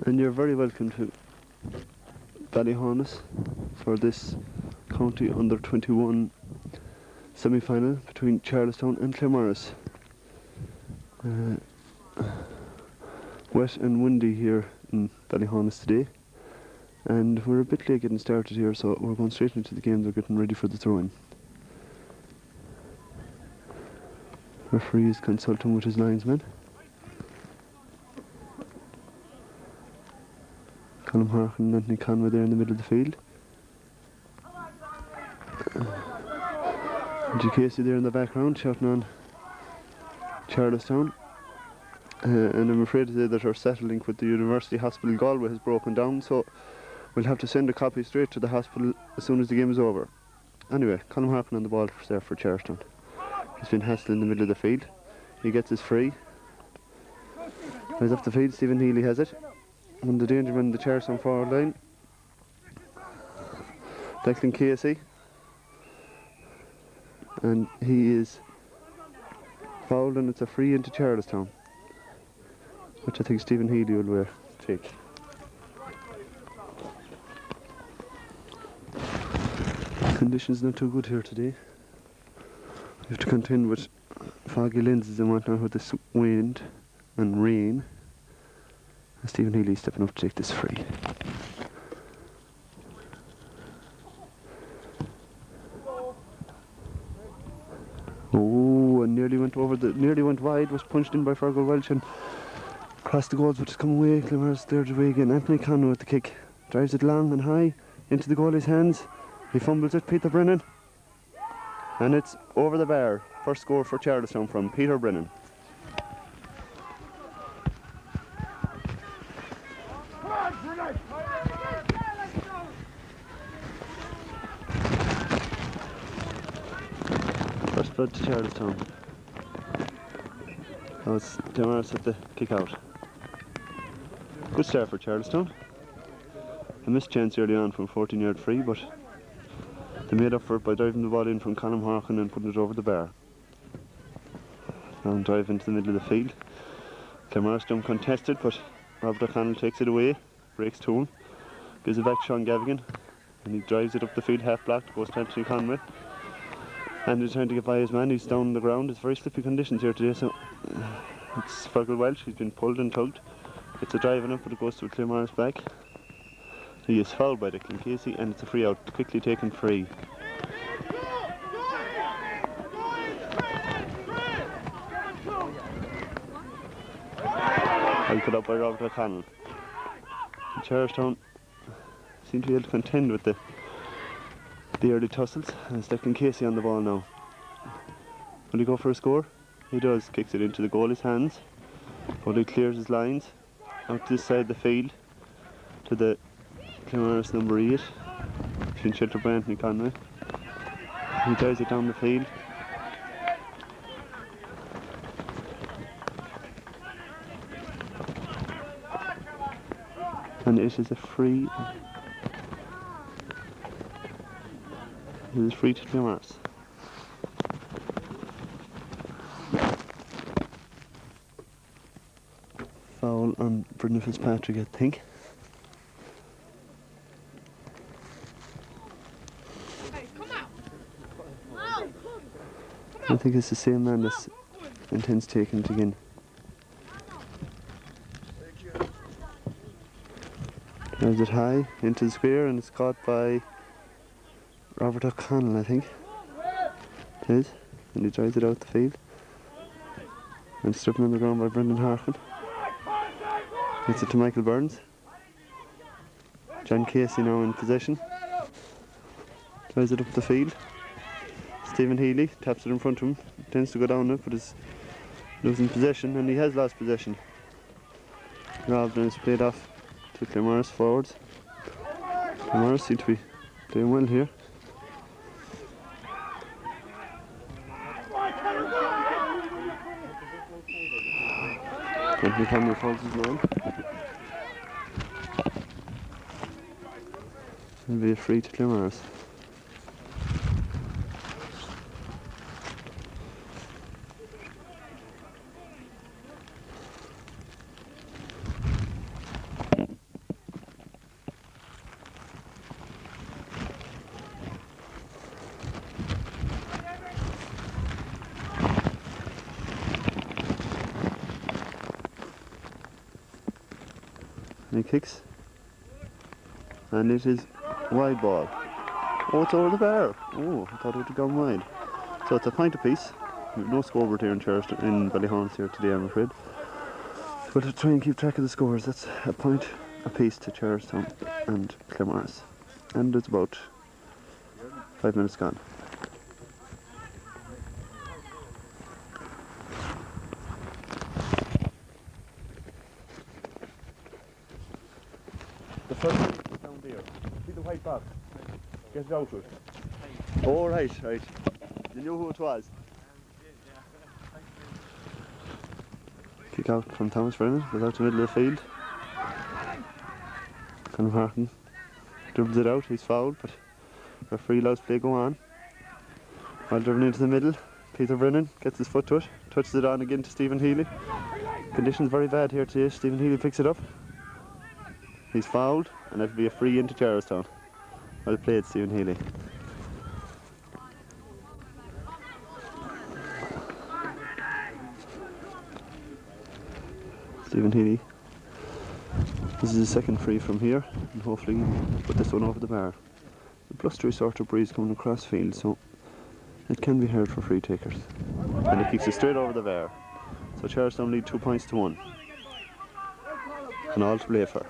And you're very welcome to Ballyhonus for this county under 21 semi-final between Charlestown and Claremorris. Wet and windy here in Ballyhonus today, and we're a bit late getting started here, so we're going straight into the game. They're getting ready for the throw-in. Referee is consulting with his linesman. Colm Harkin and Anthony Conway there in the middle of the field. G. Casey there in the background shouting on Charlestown. And I'm afraid to say that our satellite with the University Hospital Galway has broken down, so we'll have to send a copy straight to the hospital as soon as the game is over. Anyway, Colm Harkin on the ball there for Charlestown. He's been hassled in the middle of the field. He gets his free. He's off the field. Stephen Healy has it. And the danger man in the Charlestown forward line. Declan Casey. And he is fouled, and it's a free into Charlestown, which I think Stephen Healy will take. Conditions not too good here today. We have to contend with foggy lenses and whatnot with this wind and rain. And Stephen Healy stepping up to take this free. Oh, and nearly went wide, was punched in by Fergal Welch and crossed the goals, but it's come away. Claremorris there away again. Anthony Conway with the kick. Drives it long and high into the goalie's hands. He fumbles it, Peter Brennan. And it's over the bar. First score for Charlestown from Peter Brennan. First blood to Charlestown. Now it's Claremorris at the kick out. Good start for Charlestown. A missed chance early on from 14-yard free, but they made up for it by driving the ball in from Colm Harkin and putting it over the bar. Now drive into the middle of the field. Claremorris jump contested, but Robert O'Connell takes it away, breaks to him, gives it back to Sean Gavigan, and he drives it up the field half blocked, goes to Anthony Conway. And he's trying to get by his man. He's down on the ground. It's very slippy conditions here today, so it's Fergal Welch. He's been pulled and tugged. It's a driving up, but it goes to Claremorris back. He is fouled by Declan Casey, and it's a free out, quickly taken free. And put up by Robert O'Connell. Charlestown seem to be able to contend with the early tussles, and it's Declan Casey on the ball now. Will he go for a score? He does. Kicks it into the goalie's hands, but he clears his lines out this side of the field to the Claremorris number 8, between shelter by Anthony Conway. He drives it down the field. And it is a free. It is free to Claremorris. Foul on Brendan Fitzpatrick, I think. I think it's the same man that intends taking it again. Drives it high into the square, and it's caught by Robert O'Connell, I think. It is. And he drives it out the field. And stripping on the ground by Brendan Harkin. Gets it to Michael Burns. John Casey now in possession. Drives it up the field. Stephen Healy taps it in front of him. Tends to go down it, but is losing possession, and he has lost possession. Robbed, and it's played off to Claremorris forwards. Claremorris seem to be playing well here. Anthony Conway falls his man. It'll be a free to Claremorris. And he kicks. And it is wide ball. Oh, it's over the bar. Oh, I thought it would have gone wide. So it's a point apiece. No scoreboard here in Charlestown, in Ballyhauns here today, I'm afraid. But to try and keep track of the scores, that's a point apiece to Charlestown and Claremorris. And it's about 5 minutes gone. The first one is down there. See the white box? Get it out with it. Oh, right. You knew who it was? Kick out from Thomas Brennan, goes out to the middle of the field. Conor Harkin dribbles it out, he's fouled, but referee allows play go on. While driven into the middle, Peter Brennan gets his foot to it, touches it on again to Stephen Healy. Conditions very bad here today. Stephen Healy picks it up. He's fouled, and that'll be a free into Charlestown. Well played, Stephen Healy. Stephen Healy. This is his second free from here, and hopefully put this one over the bar. The blustery sort of breeze coming across field, so it can be hard for free takers. And he kicks it straight over the bar. So Charlestown lead 2 points to 1. And all to play for.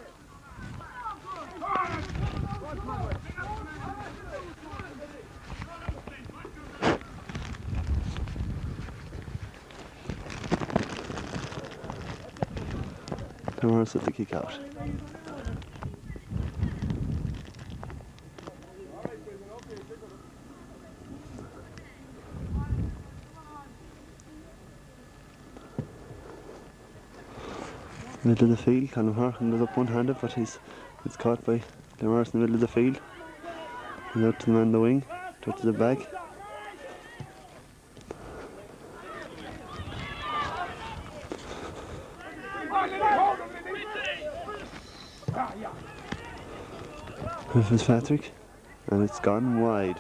Claremorris at the kick out. Middle of the field, Conor Harkin goes up one-handed, but it's caught by Claremorris in the middle of the field. He's out to the man in the wing, touches it back. Fitzpatrick, and it's gone wide.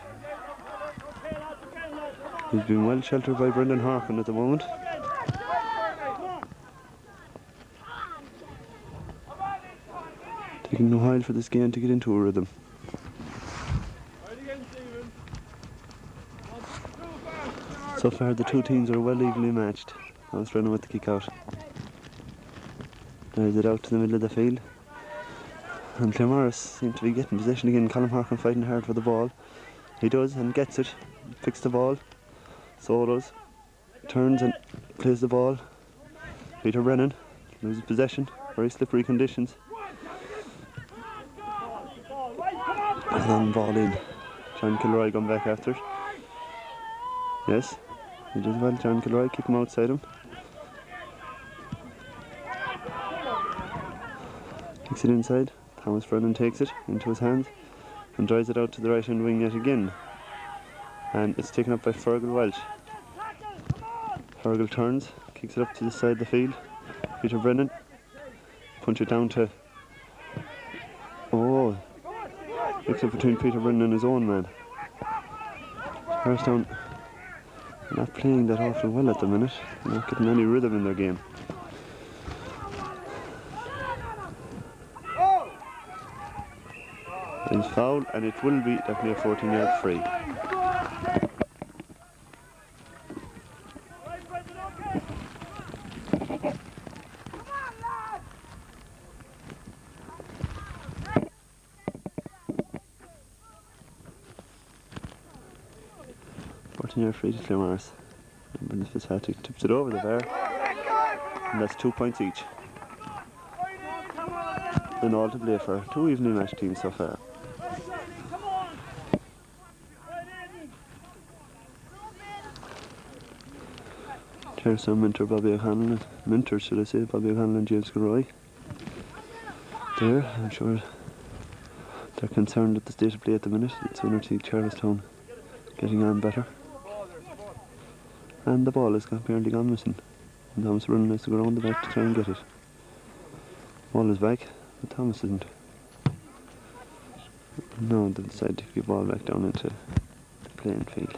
He's been well sheltered by Brendan Harkin at the moment. Taking a while for this game to get into a rhythm. So far the two teams are well evenly matched. Thomas Brennan with the kick out. There's it out to the middle of the field. And Claremorris seem to be getting possession again. Colin Harkin fighting hard for the ball. He does and gets it. Picks the ball. So does. Turns and plays the ball. Peter Brennan loses possession. Very slippery conditions. And then ball in. John Kilroy going back after it. Yes, he does well. John Kilroy, kick him outside him. Kicks it inside. Thomas Brennan takes it into his hands and drives it out to the right hand wing yet again. And it's taken up by Fergal Welch. Fergal turns, kicks it up to the side of the field. Peter Brennan punch it down to... Oh, mix up between Peter Brennan and his own man. Charlestown not playing that awful well at the minute. They're not getting any rhythm in their game. He's fouled, and it will be definitely a 14-yard free. Free to Claremorris. And Brendan Fitzpatrick tips it over the bar, and that's 2 points each. And all to play for. Two evenly matched teams so far. Charlestown mentor Bobby O'Connell, mentors should I say, Bobby O'Connell and James Kilroy. There, I'm sure they're concerned at the state of play at the minute. It's sooner to see Charlestown getting on better. And the ball has apparently gone missing. And Thomas Brennan has to go around the back to try and get it. Ball is back, but Thomas isn't. No, they decided to kick the ball back down into the playing field.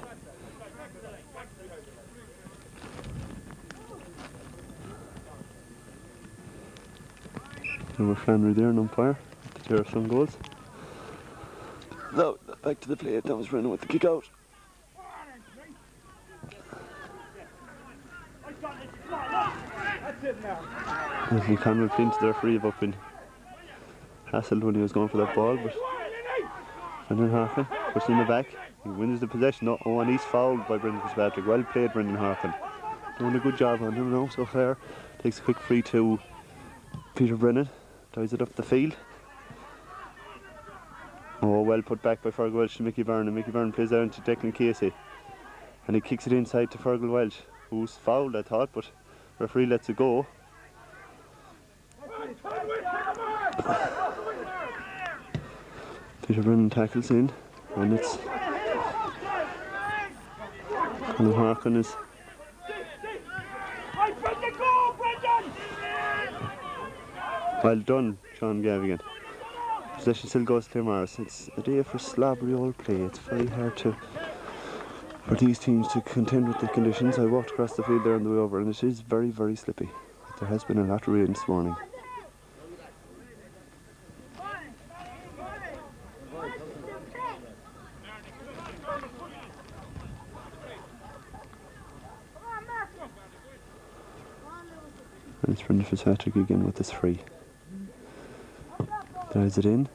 There was Flannery there on umpire at the Charlestown goals. Now, back to the plate. That was Brennan with the kick out. Anthony Conway playing to their free of up in hassled when he was going for that ball, but Brendan Harkin pushing in the back. He wins the possession. Oh, and he's fouled by Brendan Fitzpatrick. Well played, Brendan Harkin. Doing a good job on him now so far. Takes a quick free to Peter Brennan. Drives it up the field. Oh, well put back by Fergal Welch to Mickey Byrne, and Mickey Byrne plays down to Declan Casey. And he kicks it inside to Fergal Welch, who's fouled, I thought, but referee lets it go. Peter Brennan tackles in, and it's Colin Harkin is well done, Sean Gavigan. Possession still goes to Claremorris. It's a day for slobbery old play. It's very hard for these teams to contend with the conditions. I walked across the field there on the way over, and it is very, very slippy. There has been a lot of rain this morning. And it's Brendan Fitzpatrick again with this free. Drives it in.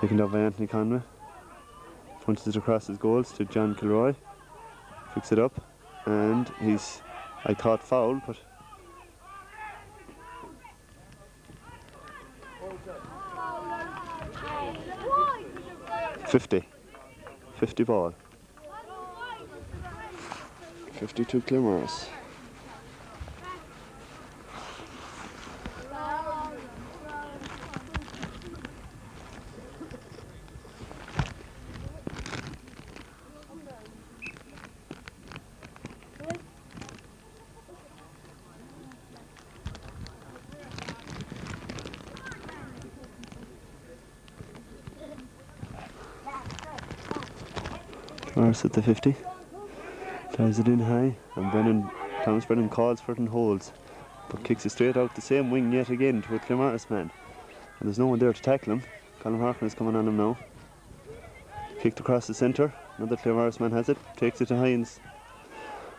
Taken down by Anthony Conway. Punches it across his goals to John Kilroy. Picks it up. And he's, I thought, fouled, but... $50 ball. 52 Claremorris. Morris at the 50. Drives it in high, and Thomas Brennan calls for it and holds, but kicks it straight out the same wing yet again to a Claremorris man. And there's no one there to tackle him. Colin Harkin is coming on him now. Kicked across the centre. Another Claremorris man has it. Takes it to Hines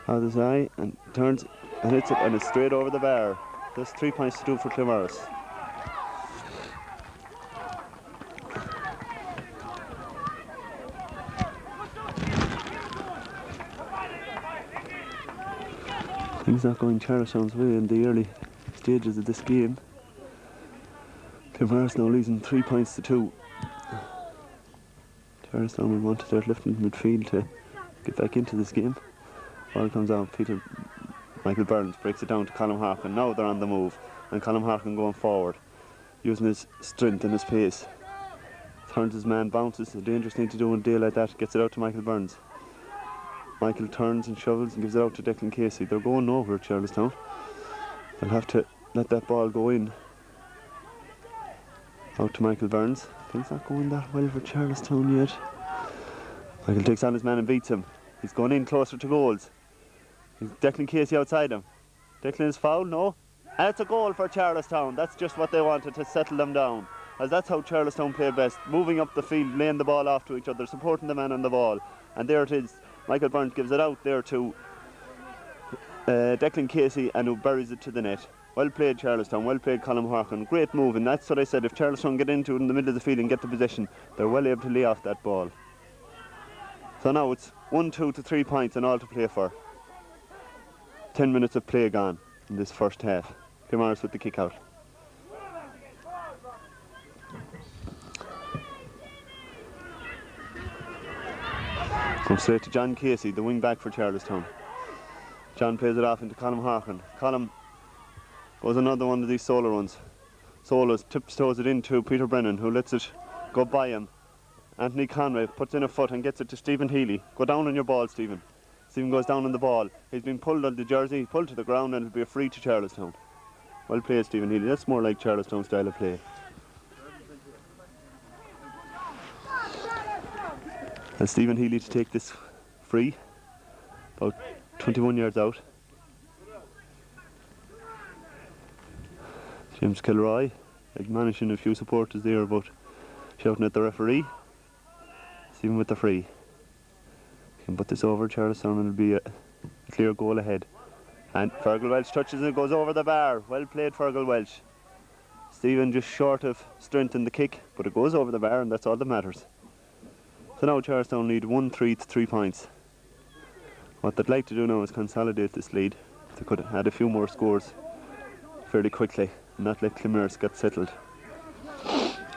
out of his eye and turns and hits it, and it's straight over the bar. There's 3 points to do for Claremorris. Things not going Charlestown's way in the early stages of this game. Claremorris now losing 3 points to 2. Charlestown will want to start lifting midfield to get back into this game. Ball comes out, Michael Burns breaks it down to Colin Harkin. Now they're on the move, and Colin Harkin going forward, using his strength and his pace. Turns his man, bounces, a dangerous thing to do in a day like that, gets it out to Michael Burns. Michael turns and shovels and gives it out to Declan Casey. They're going nowhere, Charlestown. They'll have to let that ball go in. Out to Michael Burns. Things not going that well for Charlestown yet. Michael takes on his man and beats him. He's going in closer to goals. Declan Casey outside him. Declan is fouled, no? And it's a goal for Charlestown. That's just what they wanted, to settle them down. As that's how Charlestown play best. Moving up the field, laying the ball off to each other, supporting the man on the ball. And there it is. Michael Burns gives it out there to Declan Casey, and who buries it to the net. Well played, Charlestown. Well played, Colin Harkin. Great move, and that's what I said. If Charlestown get into it in the middle of the field and get the possession, they're well able to lay off that ball. So now it's 1, 2 to 3 points and all to play for. 10 minutes of play gone in this first half. Claremorris with the kick out. Comes straight to John Casey, the wing back for Charlestown. John plays it off into Colin Harkin. Colin goes another one of these solo runs. Solos, tiptoes it into Peter Brennan, who lets it go by him. Anthony Conway puts in a foot and gets it to Stephen Healy. Go down on your ball, Stephen. Stephen goes down on the ball. He's been pulled on the jersey, pulled to the ground, and it'll be a free to Charlestown. Well played, Stephen Healy. That's more like Charlestown style of play. And Stephen Healy to take this free, about 21 yards out. James Kilroy admonishing a few supporters there, but shouting at the referee. Stephen with the free. Can put this over Charlestown and it'll be a clear goal ahead. And Fergal Welch touches it, goes over the bar. Well played, Fergal Welch. Stephen just short of strength in the kick, but it goes over the bar and that's all that matters. So now Charlestown lead 1-3 to 3 points. What they'd like to do now is consolidate this lead. They could add a few more scores fairly quickly and not let Claremorris get settled.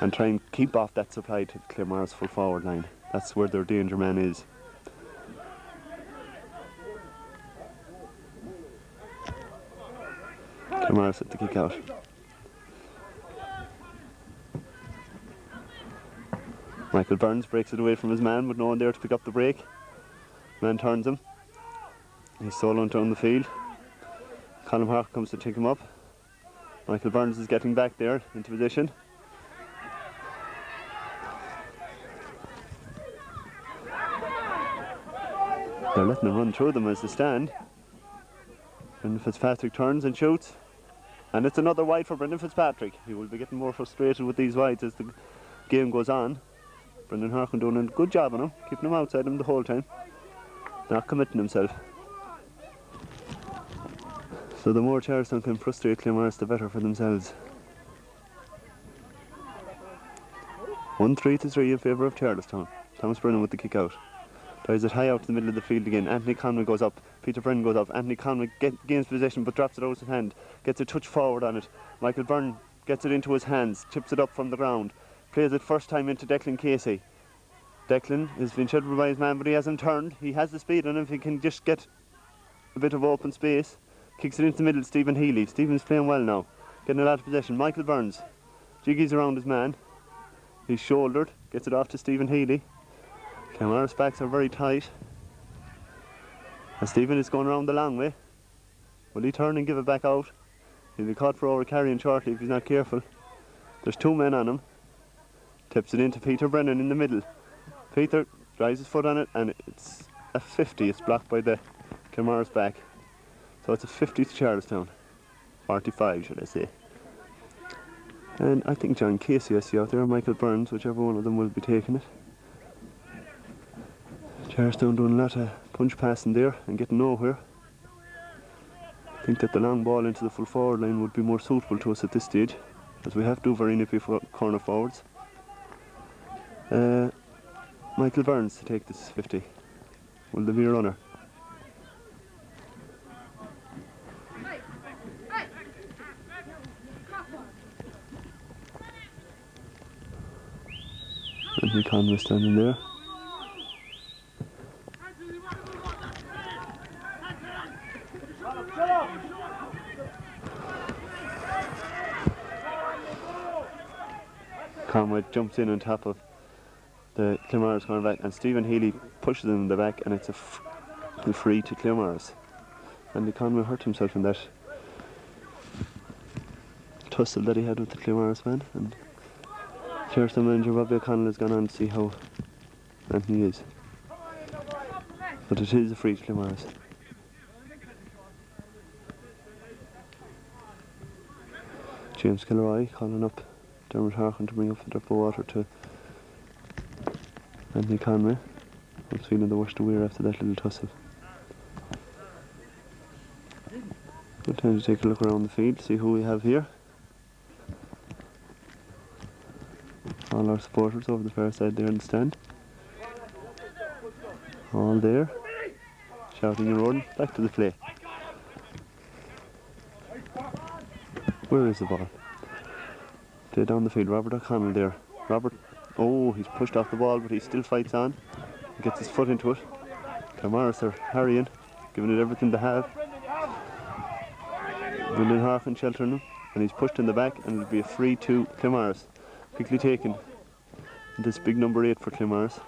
And try and keep off that supply to Claremorris full forward line. That's where their danger man is. Claremorris at the kick out. Michael Burns breaks it away from his man, but no one there to pick up the break. Man turns him. He's soloing down the field. Colin Hart comes to take him up. Michael Burns is getting back there into position. They're letting him run through them as they stand. Brendan Fitzpatrick turns and shoots. And it's another wide for Brendan Fitzpatrick. He will be getting more frustrated with these wides as the game goes on. Brendan Harkin doing a good job on him, keeping him outside him the whole time. Not committing himself. So the more Charlestown can frustrate Claremorris, the better for themselves. 1-3 to 3 in favour of Charlestown. Thomas Brennan with the kick out. Drives it high out to the middle of the field again. Anthony Conway goes up. Peter Brennan goes up. Anthony Conway gains possession but drops it out of his hand. Gets a touch forward on it. Michael Byrne gets it into his hands. Chips it up from the ground. Plays it first time into Declan Casey. Declan has been shadowed by his man, but he hasn't turned. He has the speed on him if he can just get a bit of open space. Kicks it into the middle, Stephen Healy. Stephen's playing well now. Getting a lot of possession. Michael Burns. Jiggy's around his man. He's shouldered. Gets it off to Stephen Healy. Claremorris backs are very tight. And Stephen is going around the long way. Will he turn and give it back out? He'll be caught for over carrying shortly if he's not careful. There's two men on him. Tips it into Peter Brennan in the middle. Peter drives his foot on it and it's a 50. It's blocked by the Claremorris back. So it's a 50 to Charlestown. 45 should I say. And I think John Casey I see out there, or Michael Burns, whichever one of them will be taking it. Charlestown doing a lot of punch passing there and getting nowhere. I think that the long ball into the full forward line would be more suitable to us at this stage, as we have two very nippy corner forwards. Michael Burns to take this 50. Will there be a runner? Anthony Conway standing there. Conway jumps in on top of the Claremorris cornerback and Stephen Healy pushes him in the back and it's a free to Claremorris. And Conway hurt himself in that tussle that he had with the Claremorris man, and Charlestown manager Bobby O'Connell has gone on to see how Anthony is. But it is a free to Claremorris. James Kilroy calling up Dermot Harkin to bring up the drop of water to Anthony Conway. I was feeling the worst of wear after that little tussle. Good time to take a look around the field, see who we have here. All our supporters over the far side there in the stand. All there, shouting and roaring, back to the play. Where is the ball? Play down the field, Robert O'Connell there. Robert, oh, he's pushed off the ball, but he still fights on. He gets his foot into it. Claremorris are harrying, giving it everything they have. Brendan Harkin sheltering him, and he's pushed in the back, and it'll be a free to Claremorris. Quickly taken. This big number 8 for Claremorris.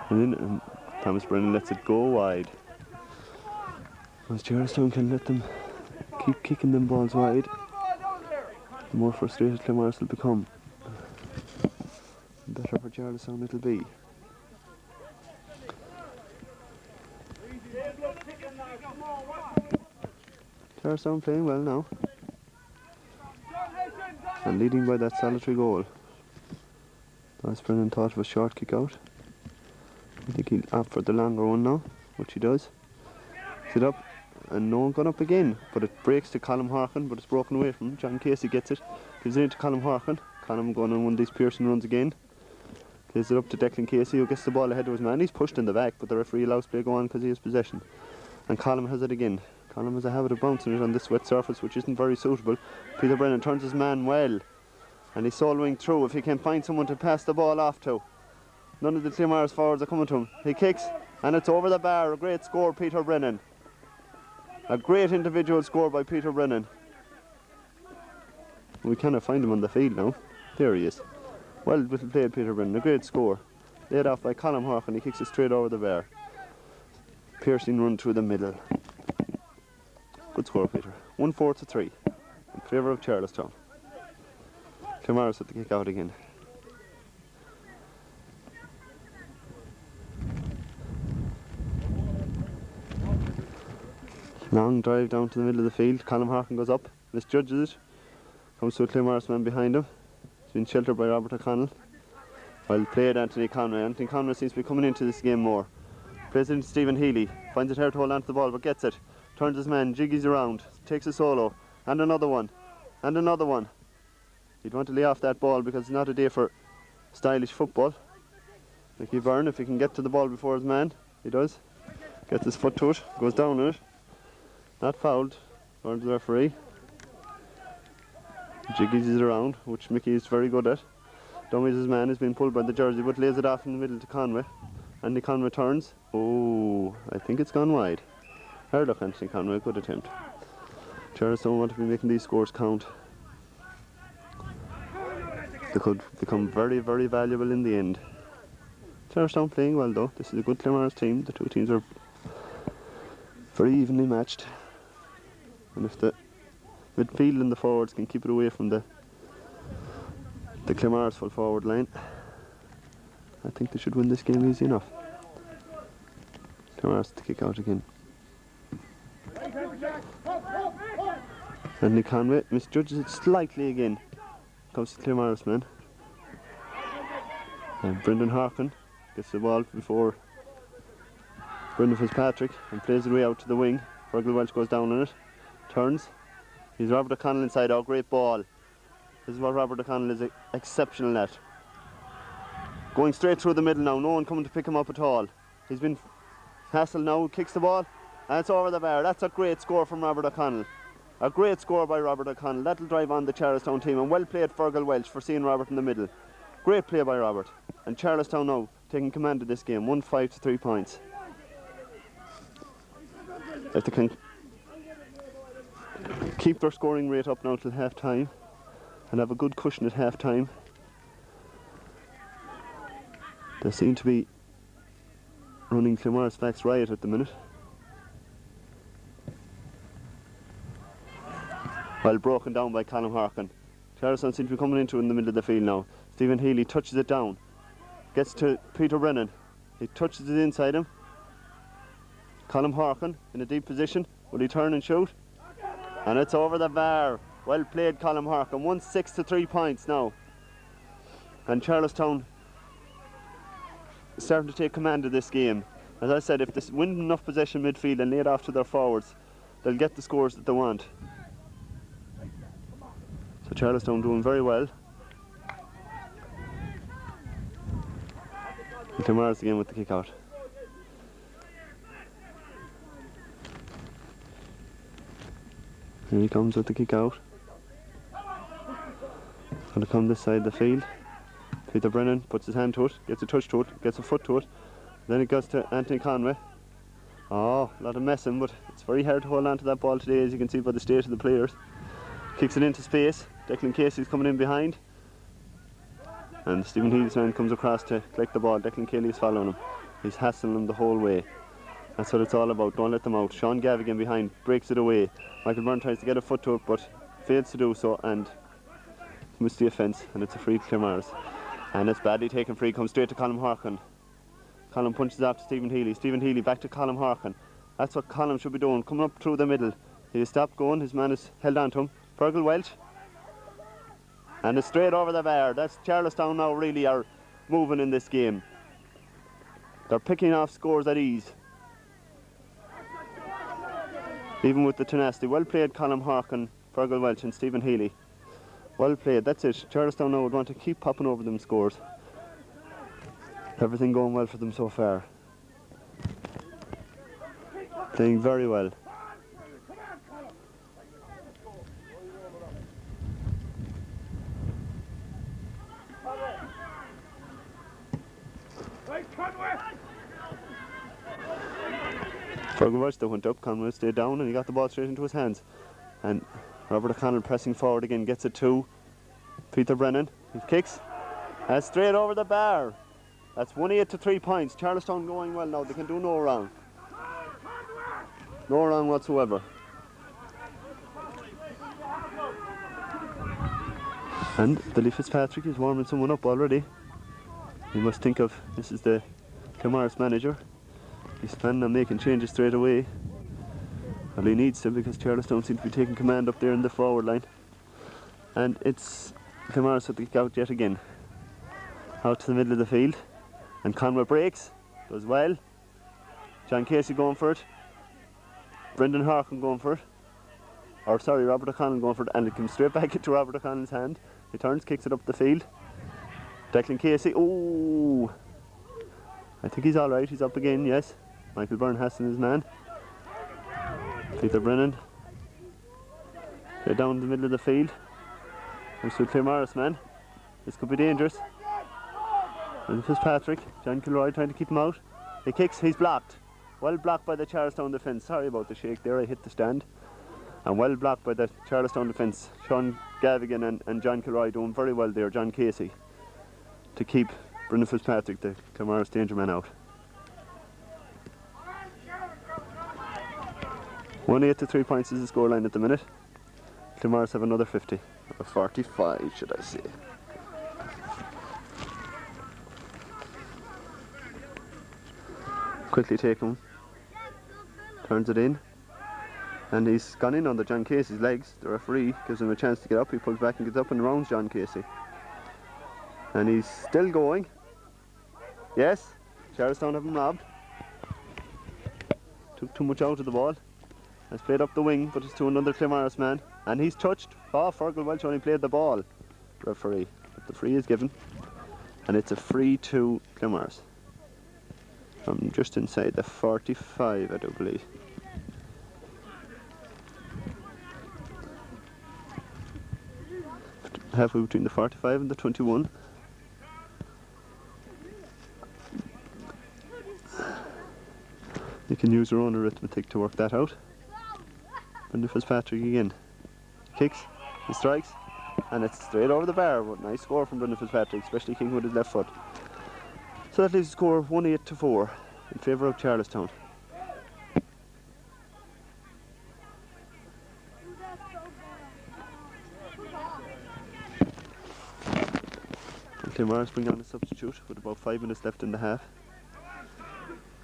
And Thomas Brennan lets it go wide. As Charlestown can let them keep kicking them balls wide, the more frustrated Claremorris will become. The better for Charlestown it'll be. Charlestown playing well now. and leading by that solitary goal. As Brennan thought of a short kick out. I think he'll opt for the longer one now, which he does. Sit up, and no one got up again, but it breaks to Colm Harkin, but it's broken away from him. John Casey gets it, gives it into Colm Harkin. Colm going on one of these Pearson runs again. Plays it up to Declan Casey, who gets the ball ahead of his man. He's pushed in the back, but the referee allows play to go on because he has possession. And Colm has it again. Colm has a habit of bouncing it on this wet surface, which isn't very suitable. Peter Brennan turns his man well, and he's soloing through if he can find someone to pass the ball off to. None of the Claremorris forwards are coming to him. He kicks, and it's over the bar. A great score, Peter Brennan. A great individual score by Peter Brennan. We cannot find him on the field now. There he is. Well played, Peter Brennan. A great score. Laid off by Colm Harkin. He kicks it straight over the bar. Piercing run through the middle. Good score, Peter. 1-4-3 in favour of Charlestown. Claremorris with the kick out again. Long drive down to the middle of the field. Colm Harkin goes up, misjudges it. Comes to a Claremorris man behind him. He's been sheltered by Robert O'Connell. Well played, Anthony Conway. Anthony Conway seems to be coming into this game more. Plays it into Stephen Healy. Finds it hard to hold on to the ball, but gets it. Turns his man, jiggies around, takes a solo. And another one. And another one. He'd want to lay off that ball because it's not a day for stylish football. Mickey Byrne, if he can get to the ball before his man, he does. Gets his foot to it, goes down on it. Not fouled, according to the referee. Jiggies is around, which Mickey is very good at. Dummies' his man has been pulled by the jersey, but lays it off in the middle to Conway. Anthony Conway turns. Oh, I think it's gone wide. Hard luck, Anthony Conway, good attempt. Charlestown want to be making these scores count. They could become very, very valuable in the end. Charlestown playing well though. This is a good Claremorris team. The two teams are very evenly matched. And if the midfield and the forwards can keep it away from the Claremorris full forward line, I think they should win this game easy enough. Claremorris to kick out again. Anthony Conway misjudges it slightly again. Comes to Claremorris man. And Brendan Harkin gets the ball before Brendan Fitzpatrick and plays it way out to the wing. Fergal Welch goes down on it. Turns. He's Robert O'Connell inside. Oh, great ball. This is what Robert O'Connell is exceptional at. Going straight through the middle now. No one coming to pick him up at all. He's been hassled now. Kicks the ball. And it's over the bar. That's a great score from Robert O'Connell. A great score by Robert O'Connell. That'll drive on the Charlestown team. And well played Fergal Welch for seeing Robert in the middle. Great play by Robert. And Charlestown now taking command of this game. 1-5 to 3 points. If they can keep their scoring rate up now till half time and have a good cushion at half time, they seem to be running Claremorris backs riot at the minute. Well broken down by Colm Harkin. Charlestown seem to be coming into it in the middle of the field now. Stephen Healy touches it down. Gets to Peter Brennan. He touches it inside him. Colm Harkin in a deep position. Will he turn and shoot? And it's over the bar. Well played, Colm Harkin. 1-6 to 3 points now. And Charlestown starting to take command of this game. As I said, if they win enough possession midfield and lay it off to their forwards, they'll get the scores that they want. So Charlestown doing very well. And Claremorris again with the kick out. Here he comes with the kick out. Going to come this side of the field. Peter Brennan puts his hand to it, gets a touch to it, gets a foot to it. Then it goes to Anthony Conway. Oh, a lot of messing, but it's very hard to hold on to that ball today, as you can see by the state of the players. Kicks it into space. Declan Casey's coming in behind. And Stephen Healy's man comes across to collect the ball. Declan Casey's following him. He's hassling them the whole way. That's what it's all about. Don't let them out. Sean Gavigan behind breaks it away. Michael Byrne tries to get a foot to it, but fails to do so and commits the offence, and it's a free to Claremorris. And it's badly taken free. Comes straight to Colm Harkin. Colm punches out to Stephen Healy. Stephen Healy back to Colm Harkin. That's what Colm should be doing. Coming up through the middle. He stopped going. His man is held on to him. Fergal Welch. And it's straight over the bar. That's Charlestown now really are moving in this game. They're picking off scores at ease. Even with the tenacity. Well played, Colm Harkin, Fergal Welch and Stephen Healy. Well played, that's it. Charlestown now would want to keep popping over them scores. Everything going well for them so far. Playing very well. Fergal Welch went up, Conway stayed down and he got the ball straight into his hands. And Robert O'Connell pressing forward again, gets it to Peter Brennan. He kicks, and straight over the bar. That's 1-8 to 3 points. Charlestown going well now, they can do no wrong. No wrong whatsoever. And Billy Fitzpatrick is warming someone up already. You must think of, this is the Claremorris manager. He's planning on making changes straight away. Well, he needs to, because Charlestown seem to be taking command up there in the forward line. And it's Claremorris with the kick out yet again. Out to the middle of the field. And Conway breaks, does well. John Casey going for it. Brendan Harkin going for it. Or sorry, Robert O'Connell going for it. And it comes straight back into Robert O'Connell's hand. He turns, kicks it up the field. Declan Casey, oh! I think he's alright, he's up again, yes. Michael Byrne has his man. Peter Brennan. They're down the middle of the field. There's the Claremorris man. This could be dangerous. And Fitzpatrick, John Kilroy trying to keep him out. He kicks, he's blocked. Well blocked by the Charlestown defence. Sorry about the shake there, I hit the stand. And well blocked by the Charlestown defence. Sean Gavigan and John Kilroy doing very well there, John Casey, to keep Brendan Fitzpatrick, the Claremorris danger man, out. 1-8 to 3 points is the scoreline at the minute. Claremorris have another 50. Or 45, should I say. Quickly take him. Turns it in. And he's gone in under John Casey's legs. The referee gives him a chance to get up. He pulls back and gets up and rounds John Casey. And he's still going. Yes, Charlestown have him robbed. Took too much out of the ball. Has played up the wing, but it's to another Claremorris man. And he's touched. Oh, Fergal Welch only played the ball. Referee. But the free is given. And it's a free to Claremorris. From just inside the 45, I do believe. Halfway between the 45 and the 21. You can use your own arithmetic to work that out. Brendan Fitzpatrick again. Kicks, he strikes, and it's straight over the bar. But nice score from Brendan Fitzpatrick, especially kicking with his left foot. So that leaves the score 1-8 to 4 in favour of Charlestown. Claremorris bring on a substitute with about 5 minutes left in the half.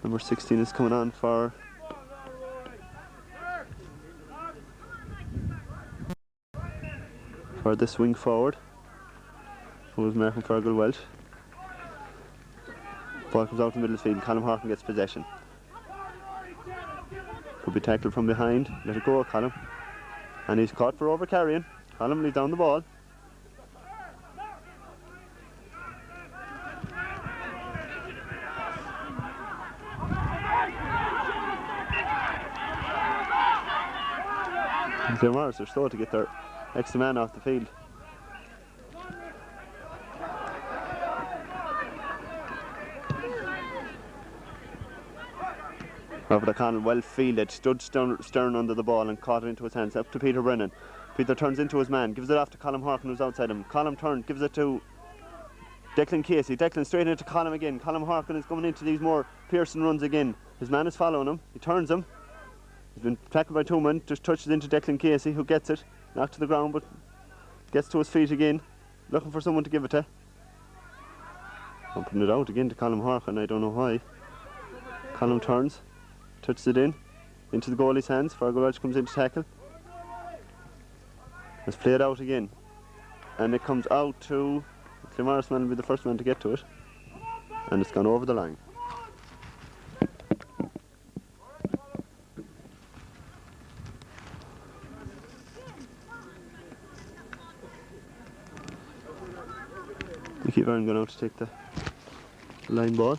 Number 16 is coming on for this wing forward, who is marking Fergal Welch. Ball comes out in the middle of the field. Colm Harkin gets possession. Could be tackled from behind. Let it go, Colm. And he's caught for over carrying. Colm leads down the ball. Claremorris are slow to get their extra man off the field. Robert O'Connell well fielded, stood stern under the ball and caught it into his hands. Up to Peter Brennan. Peter turns into his man, gives it off to Colm Harkin who's outside him. Colm turns, gives it to Declan Casey. Declan straight into Colm again. Colm Harkin is coming into these more Pearson runs again. His man is following him. He turns him. He's been tackled by 2 men, just touches into Declan Casey, who gets it, knocked to the ground, but gets to his feet again, looking for someone to give it to. I'm putting it out again to Colm Harkin, I don't know why. Colm turns, touches it in, into the goalie's hands. Fergal Welch comes in to tackle. Let's play it out again. and it comes out to Claremorris man will be the first man to get to it, and it's gone over the line. Mickey Byrne going out to take the line ball.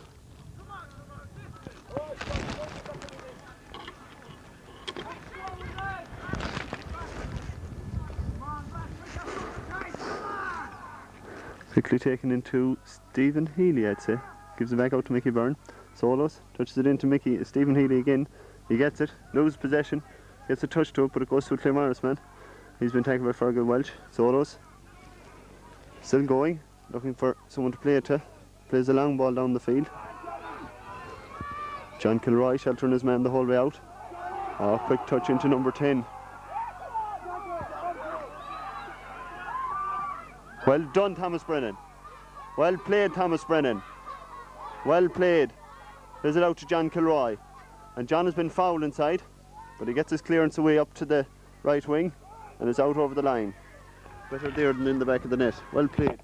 Quickly taken into Stephen Healy, I'd say. Gives it back out to Mickey Byrne. Solos, touches it into Stephen Healy again. He gets it, loses possession, gets a touch to it, but it goes to a Claremorris man. He's been tackled by Fergal Welch. Solos, still going, looking for someone to play it to. Plays a long ball down the field. John Kilroy sheltering his man the whole way out. Oh, quick touch into number 10. Well done, Thomas Brennan. Well played, Thomas Brennan. Well played. Plays it out to John Kilroy. And John has been fouled inside, but he gets his clearance away up to the right wing and is out over the line. Better there than in the back of the net. Well played.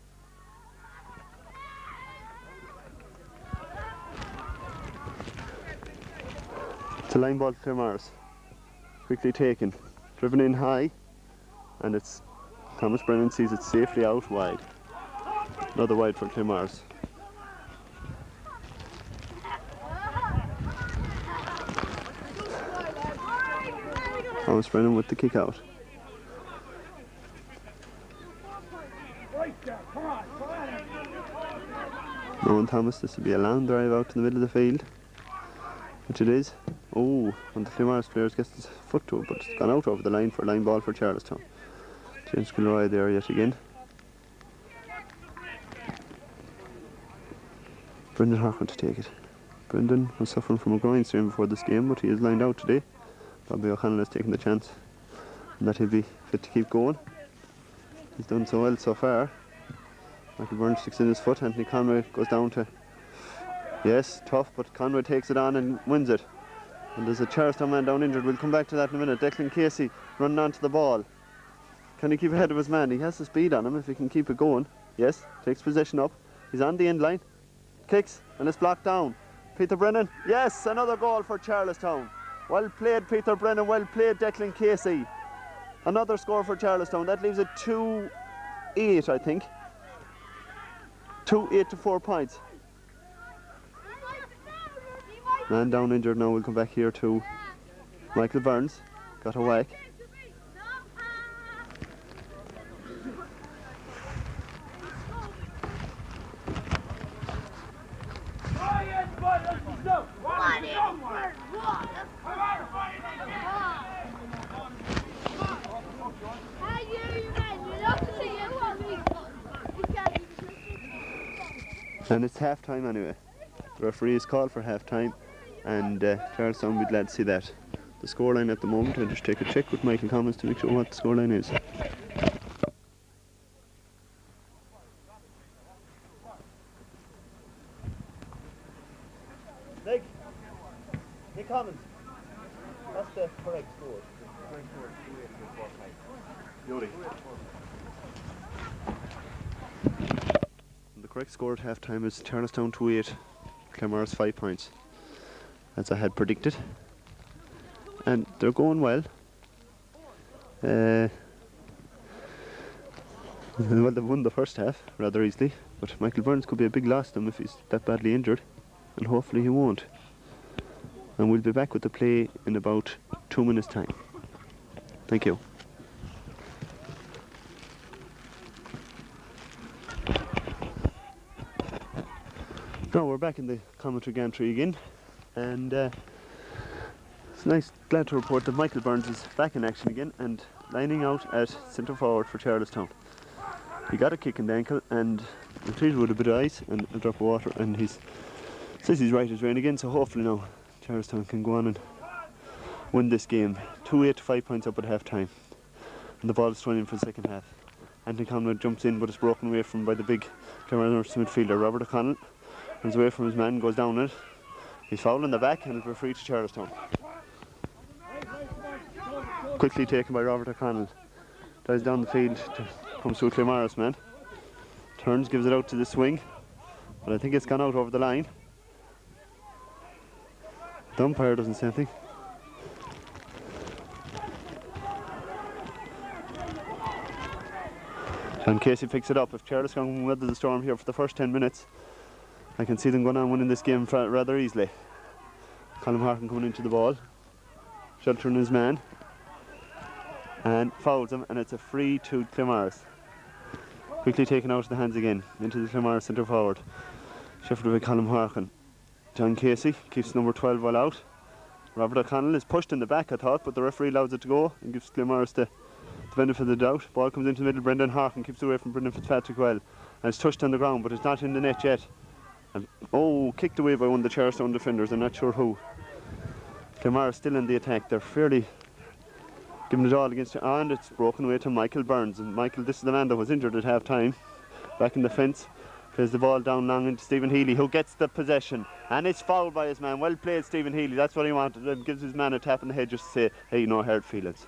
It's a line ball to Claremorris. Quickly taken. Driven in high, and it's Thomas Brennan sees it safely out wide. Another wide for Claremorris. Thomas Brennan with the kick out. Nolan Thomas, this will be a long drive out to the middle of the field, which it is. Oh, one of the Claremorris players gets his foot to it, but it's gone out over the line for a line ball for Charlestown. James Kilroy there yet again. Brendan Harkin to take it. Brendan was suffering from a groin strain before this game, but he is lined out today. Bobby O'Connell has taken the chance and that he'll be fit to keep going. He's done so well so far. Michael Byrne sticks in his foot. Anthony Conway goes down to, yes, tough, but Conway takes it on and wins it. And there's a Charlestown man down injured. We'll come back to that in a minute. Declan Casey running onto the ball. Can he keep ahead of his man? He has the speed on him if he can keep it going. Yes, takes possession up. He's on the end line. Kicks and it's blocked down. Peter Brennan. Yes, another goal for Charlestown. Well played, Peter Brennan. Well played, Declan Casey. Another score for Charlestown. That leaves it 2-8, I think. 2-8 to 4 points. Man down injured now. We'll come back here to Michael Burns. Got a whack. And it's half time anyway. The referee is called for half time, and Charlestown will be glad to see that. The scoreline at the moment, I'll just take a check with Michael Commons to make sure what the scoreline is. Nick Commons, that's the correct score. The correct score is 2-8 to 4 points. The correct score at half time is Charlestown 2-8, Claremorris 5 points, as I had predicted. And they're going well. Well, they've won the first half rather easily, but Michael Burns could be a big loss to them if he's that badly injured, and hopefully he won't. And we'll be back with the play in about 2 minutes' time. Thank you. Now we're back in the commentary gantry again, and it's nice, glad to report that Michael Burns is back in action again and lining out at centre forward for Charlestown. He got a kick in the ankle and treated with a bit of ice and a drop of water, and he says he's right as rain again, so hopefully now Charlestown can go on and win this game. 2-8 to 5 points up at half time, and the ball is thrown in for the second half. Anthony Conway jumps in, but it's broken away from by the big Claremorris midfielder Robert O'Connell. Runs away from his man, goes down it. He's fouled in the back, and it'll be free to Charlestown. Quickly taken by Robert O'Connell. Drives down the field to Comes to a Claremorris man. Turns, gives it out to the swing. But I think it's gone out over the line. The umpire doesn't say anything. And Casey picks it up. If Charlestown can weather the storm here for the first 10 minutes, I can see them going on winning this game rather easily. Colm Harkin coming into the ball, sheltering his man, and fouls him, and it's a free to Claremorris. Quickly taken out of the hands again, into the Claremorris centre forward. Shifted by Colm Harkin. John Casey keeps number 12 well out. Robert O'Connell is pushed in the back, I thought, but the referee allows it to go and gives Claremorris the benefit of the doubt. Ball comes into the middle. Brendan Harkin keeps away from Brendan Fitzpatrick well, and it's touched on the ground, but it's not in the net yet. And kicked away by one of the Charlestown defenders. I'm not sure who. Claremorris still in the attack. They're fairly giving it all against it, and it's broken away to Michael Burns. And Michael, this is the man that was injured at half time, back in the fence. Plays the ball down long into Stephen Healy, who gets the possession, and it's fouled by his man. Well played, Stephen Healy. That's what he wanted, and gives his man a tap on the head just to say, hey, no hard feelings.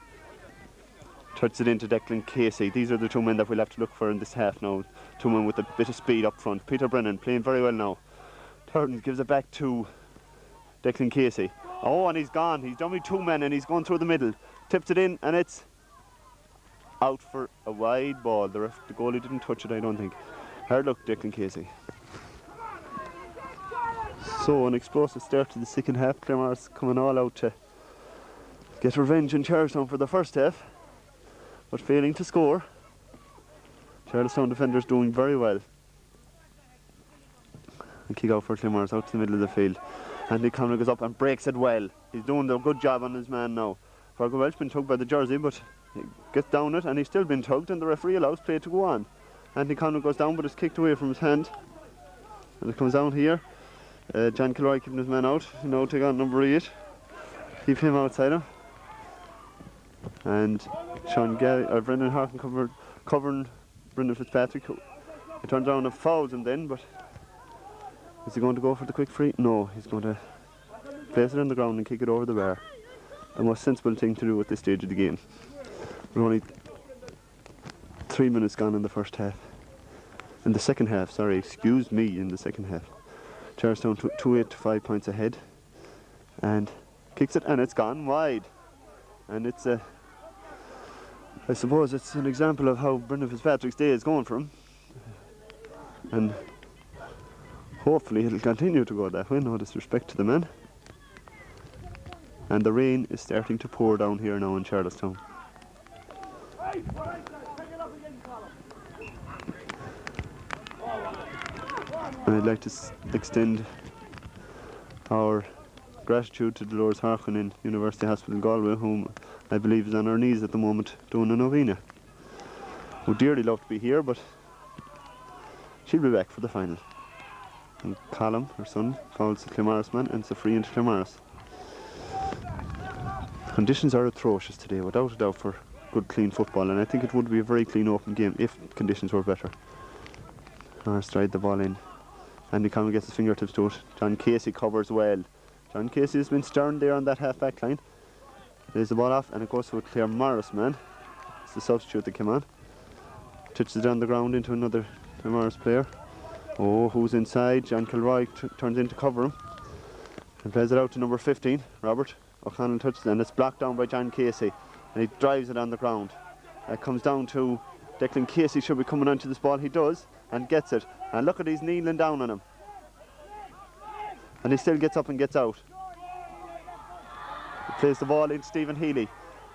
Touches it into Declan Casey. These are the two men that we'll have to look for in this half now. Two men with a bit of speed up front. Peter Brennan playing very well now. Turton gives it back to Declan Casey. And he's gone. He's done with two men and he's gone through the middle. Tips it in and it's out for a wide ball. The goalie didn't touch it, I don't think. Hard luck, Declan Casey. So an explosive start to the second half. Claremorris coming all out to get revenge in Charlestown for the first half, but failing to score. Charlestown defenders doing very well. And kick out for Claremorris out to the middle of the field. Andy Conlon goes up and breaks it well. He's doing a good job on his man now. Fergal Welch been tugged by the jersey, but he gets down it and he's still been tugged, and the referee allows play to go on. Andy Conlon goes down, but it's kicked away from his hand. And it comes down here. John Kilroy keeping his man out. Now take on number 8. Keep him outside him. And Brendan Harkin covering Brendan Fitzpatrick. He turns around and fouls him then, but is he going to go for the quick free? No, he's going to place it on the ground and kick it over the bar. The most sensible thing to do at this stage of the game. We're only 3 minutes gone in the first half. In the second half, sorry, excuse me, in the second half. Charlestown 2-8 to 5 points ahead. And kicks it and it's gone wide. And it's I suppose it's an example of how Brendan Fitzpatrick's day is going for him. And hopefully it'll continue to go that way, no disrespect to the man. And the rain is starting to pour down here now in Charlestown. And I'd like to extend our gratitude to Dolores Harkin in University Hospital Galway, whom I believe is on her knees at the moment doing a novena. Would dearly love to be here, but she'll be back for the final. And Colm, her son, fouls the Claremorris man, and it's a free into Claremorris. Conditions are atrocious today, without a doubt, for good clean football, and I think it would be a very clean open game if conditions were better. Stride the ball in. Andy Conlon gets his fingertips to it. John Casey covers well. John Casey has been stern there on that half back line. Lays the ball off and it goes to a Claremorris man. It's the substitute that came on. Touches it on the ground into another Claremorris player. Who's inside? John Kilroy turns in to cover him and plays it out to number 15, Robert O'Connell. Touches it and it's blocked down by John Casey, and he drives it on the ground. It comes down to Declan Casey. Should be coming onto this ball. He does and gets it, and look at, he's kneeling down on him, and he still gets up and gets out. He plays the ball into Stephen Healy,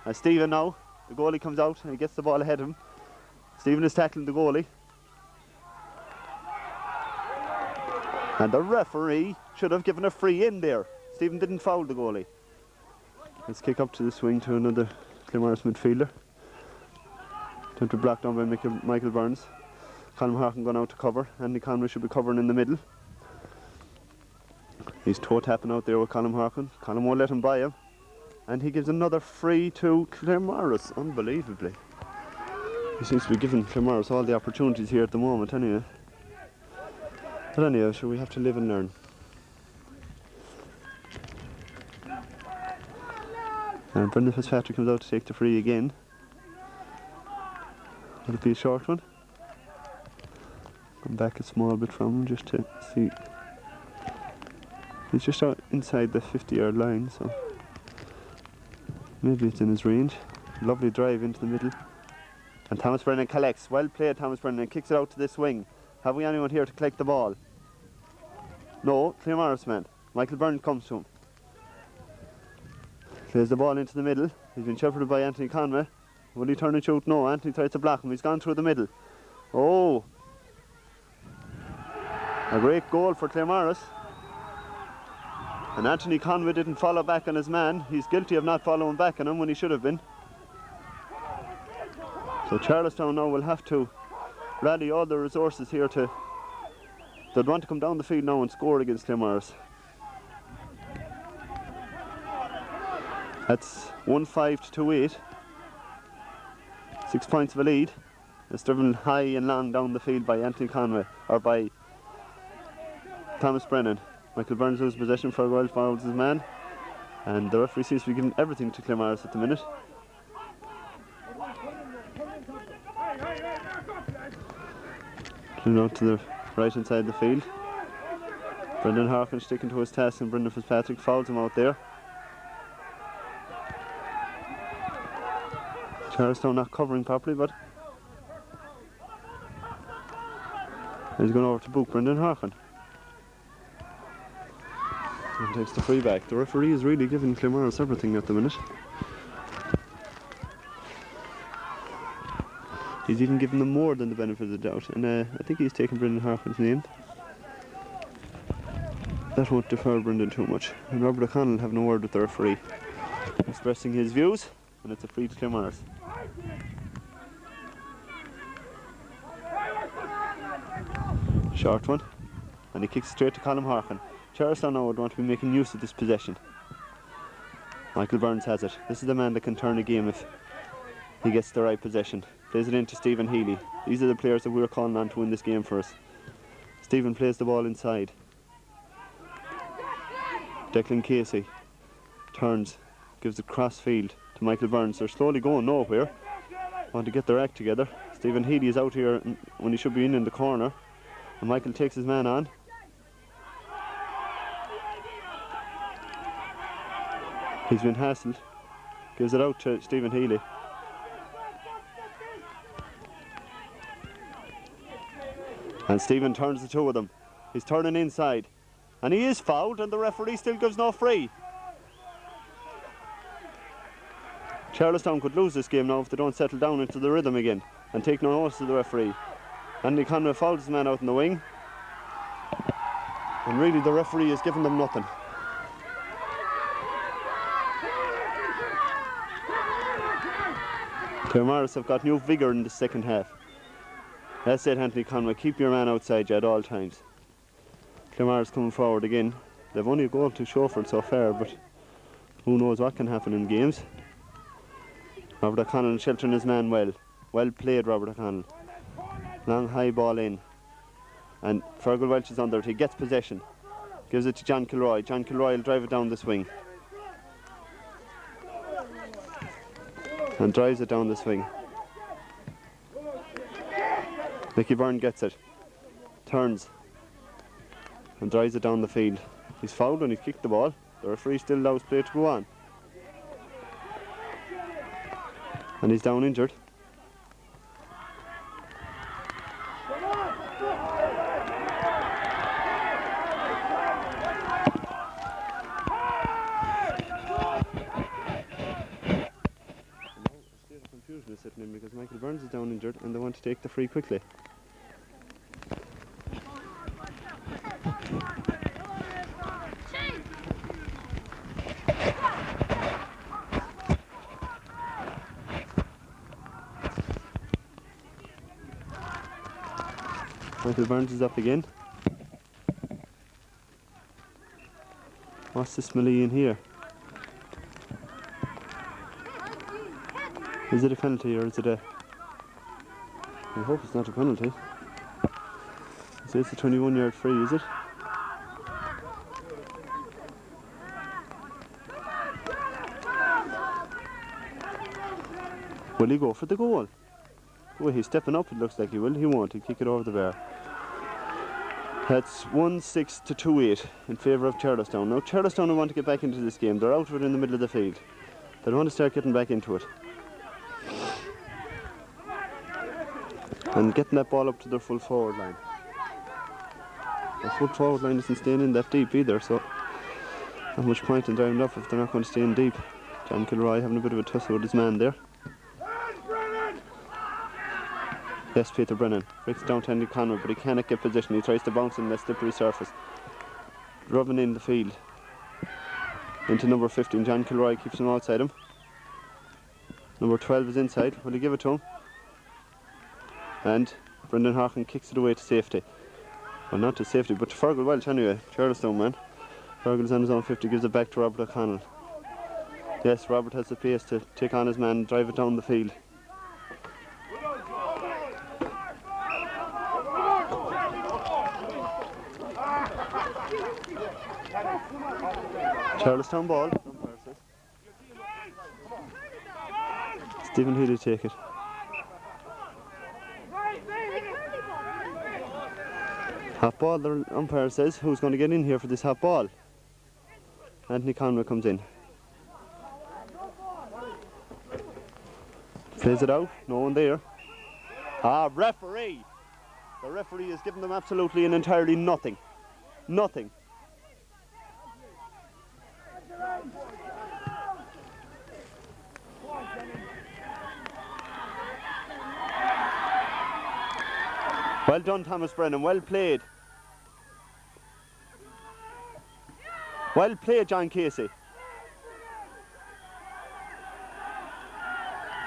and Stephen now, the goalie comes out and he gets the ball ahead of him. Stephen is tackling the goalie, and the referee should have given a free in there. Stephen didn't foul the goalie. Let's kick up to the swing to another Claremorris midfielder. Time to block down by Michael Burns. Colm Harkin gone out to cover. Andy Conlon should be covering in the middle. He's toe tapping out there with Colm Harkin. Colm won't let him by him, and he gives another free to Claremorris, unbelievably. He seems to be giving Claremorris all the opportunities here at the moment anyway. But anyway, sure, we have to live and learn. And Brendan Fitzpatrick comes out to take the free again. Would it be a short one? Come back a small bit from him just to see. He's just out inside the 50-yard line, so maybe it's in his range. Lovely drive into the middle. And Thomas Brennan collects. Well played, Thomas Brennan. Kicks it out to this wing. Have we anyone here to collect the ball? No, Claremorris man. Michael Byrne comes to him. Plays the ball into the middle. He's been shepherded by Anthony Conway. Will he turn and shoot? No, Anthony tries to block him. He's gone through the middle. Oh! A great goal for Claremorris. And Anthony Conway didn't follow back on his man. He's guilty of not following back on him when he should have been. So Charlestown now will have to rally all their resources here to... They'd want to come down the field now and score against Claremorris. That's 1-5 to 2-8. 6 points of a lead. It's driven high and long down the field by Anthony Conway, or by Thomas Brennan. Michael Burns loses possession for a while, follows his man, and the referee seems to be giving everything to Claremorris at the minute. Clean out to the right hand side of the field. Brendan Harkin sticking to his task, and Brendan Fitzpatrick fouls him out there. Charlestown not covering properly, but he's going over to book Brendan Harkin. And takes the free back. The referee is really giving Claremorris everything at the minute. He's even giving them more than the benefit of the doubt, and I think he's taken Brendan Harkin's name. That won't defer Brendan too much. And Robert O'Connell having a word with the referee, expressing his views, and it's a free to Claremorris. Short one, and he kicks straight to Colm Harkin. Charlestown now would want to be making use of this possession. Michael Burns has it. This is the man that can turn a game if he gets the right possession. Plays it into Stephen Healy. These are the players that we're calling on to win this game for us. Stephen plays the ball inside. Declan Casey turns, gives a cross field to Michael Burns. They're slowly going nowhere. Want to get their act together. Stephen Healy is out here when he should be in the corner. And Michael takes his man on. He's been hassled. Gives it out to Stephen Healy. And Stephen turns the two of them. He's turning inside. And he is fouled, and the referee still gives no free. Charlestown could lose this game now if they don't settle down into the rhythm again and take no notice of the referee. Andy Conway fouls his man out in the wing. And really the referee is giving them nothing. Claremorris have got new vigour in the second half. As said Anthony Conway, keep your man outside you at all times. Claremorris coming forward again. They've only a goal to show for it so far, but who knows what can happen in games. Robert O'Connell sheltering his man well. Well played, Robert O'Connell. Long high ball in. And Fergal Welch is under it. He gets possession. Gives it to John Kilroy. John Kilroy will drive it down the swing. And drives it down the swing. Mickey Byrne gets it. Turns. And drives it down the field. He's fouled when he's kicked the ball. The referee still allows play to go on. And he's down injured. Confusion is sitting in because Michael Burns is down injured and they want to take the free quickly. Michael Burns is up again. What's this melee in here? Is it a penalty or is it a... I hope it's not a penalty. So it's a 21-yard free, is it? Will he go for the goal? Oh, he's stepping up, it looks like he will. He won't, he'll kick it over the bar. That's 1-6 to 2-8 in favour of Charlestown. Now Charlestown will want to get back into this game. They're out of it in the middle of the field. They want to start getting back into it. And getting that ball up to their full forward line. The full forward line isn't staying in that deep either, so not much point in driving up if they're not going to stay in deep. John Kilroy having a bit of a tussle with his man there. Yes, Peter Brennan breaks it down to Andy Conway, but he cannot get position. He tries to bounce in that slippery surface. Rubbing in the field into number 15. John Kilroy keeps him outside him. Number 12 is inside. Will he give it to him? And Brendan Harkin kicks it away to safety. Well, not to safety, but to Fergal Welch anyway. Charlestown man. Fergal is on his own 50, gives it back to Robert O'Connell. Yes, Robert has the pace to take on his man and drive it down the field. Charlestown ball. Stephen Healy take it. Half ball, the umpire says. Who's going to get in here for this half ball? Anthony Conway comes in. Plays it out, no one there. Referee! The referee has given them absolutely and entirely nothing. Nothing. Well done, Thomas Brennan, well played. Well played, John Casey.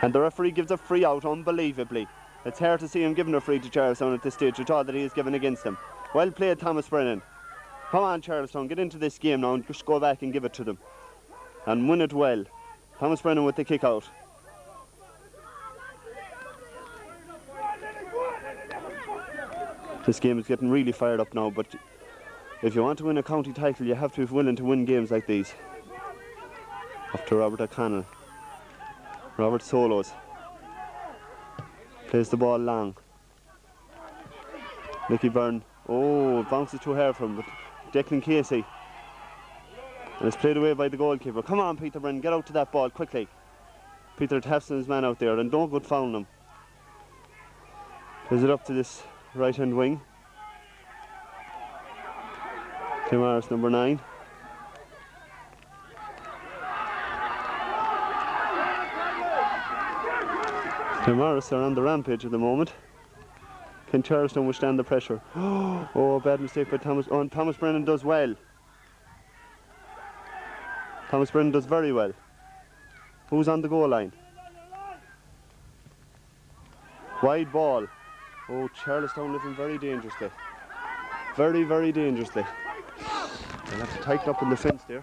And the referee gives a free out, unbelievably. It's hard to see him giving a free to Charlestown at this stage, with all that he has given against them. Well played, Thomas Brennan. Come on, Charlestown, get into this game now and just go back and give it to them. And win it well. Thomas Brennan with the kick out. This game is getting really fired up now, but if you want to win a county title, you have to be willing to win games like these. Up to Robert O'Connell. Robert solos. Plays the ball long. Nicky Byrne. Oh, it bounces too hard from him, but Declan Casey. And it's played away by the goalkeeper. Come on, Peter Brennan, get out to that ball quickly. Peter Tafson, his man out there, and don't go fouling him. Plays it up to this right hand wing. Claremorris number 9. Claremorris are on the rampage at the moment. Can Charlestown withstand the pressure? Oh, bad mistake by Thomas. Oh, and Thomas Brennan does well. Thomas Brennan does very well. Who's on the goal line? Wide ball. Oh, Charlestown living very dangerously. Very, very dangerously. They'll have to tighten up in the fence there,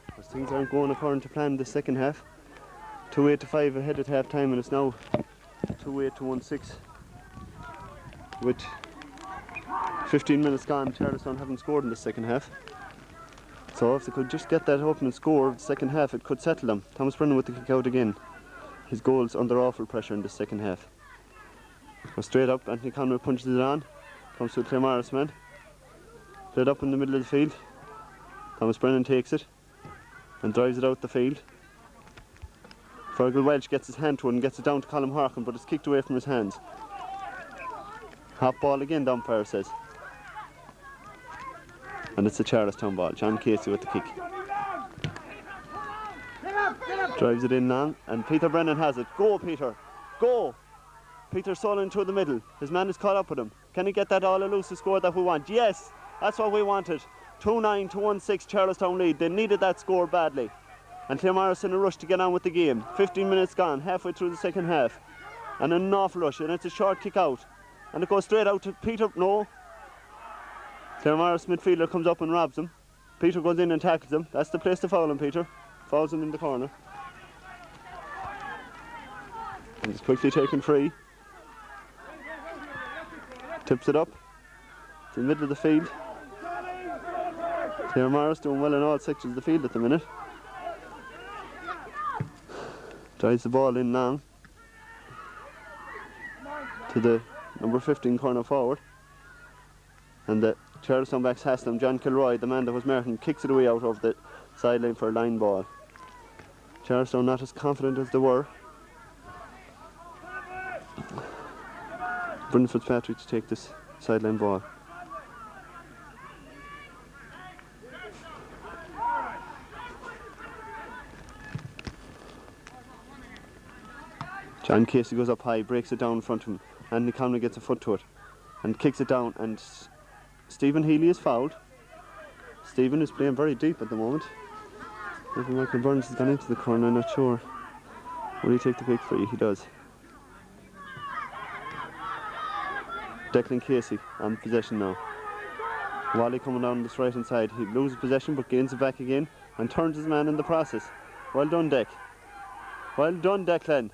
because things aren't going according to plan in the second half. 2-8 to 5 ahead at half time, and it's now 2-8 to 1-6. With 15 minutes gone, Charlestown haven't scored in the second half. So if they could just get that opening score of the second half, it could settle them. Thomas Brennan with the kick out again. His goal's under awful pressure in the second half. Goes straight up, Anthony Conway punches it on. Comes to a Claremorris man. Played up in the middle of the field. Thomas Brennan takes it and drives it out the field. Fergal Welch gets his hand to it and gets it down to Colm Harkin, but it's kicked away from his hands. Hot ball again, the umpire says. And it's a Charlestown ball. John Casey with the kick. Drives it in long, and Peter Brennan has it. Go, Peter. Go. Peter soloing through the middle. His man is caught up with him. Can he get that all elusive score that we want? Yes, that's what we wanted. 2-9 to 1-6 Charlestown lead. They needed that score badly. And Claremorris in a rush to get on with the game. 15 minutes gone, halfway through the second half. And an awful rush, and it's a short kick out. And it goes straight out to Peter. No. Claremorris midfielder comes up and robs him. Peter goes in and tackles him. That's the place to foul him, Peter. Fouls him in the corner. And he's quickly taken free. Tips it up to the middle of the field. Claremorris doing well in all sections of the field at the minute. Drives the ball in long. to the number 15 corner forward. And the Charlestown backs has them. John Kilroy, the man that was marking, kicks it away out of the sideline for a line ball. Charlestown not as confident as they were. Brendan Fitzpatrick to take this sideline ball. John Casey goes up high, breaks it down in front of him. Anthony Conley gets a foot to it and kicks it down, and Stephen Healy is fouled. Stephen is playing very deep at the moment. Maybe Michael Burns has gone into the corner, I'm not sure. Will he take the quick free? He does. Declan Casey on possession now. Wally coming down this right hand side. He loses possession but gains it back again and turns his man in the process. Well done, Deck. Well done, Declan.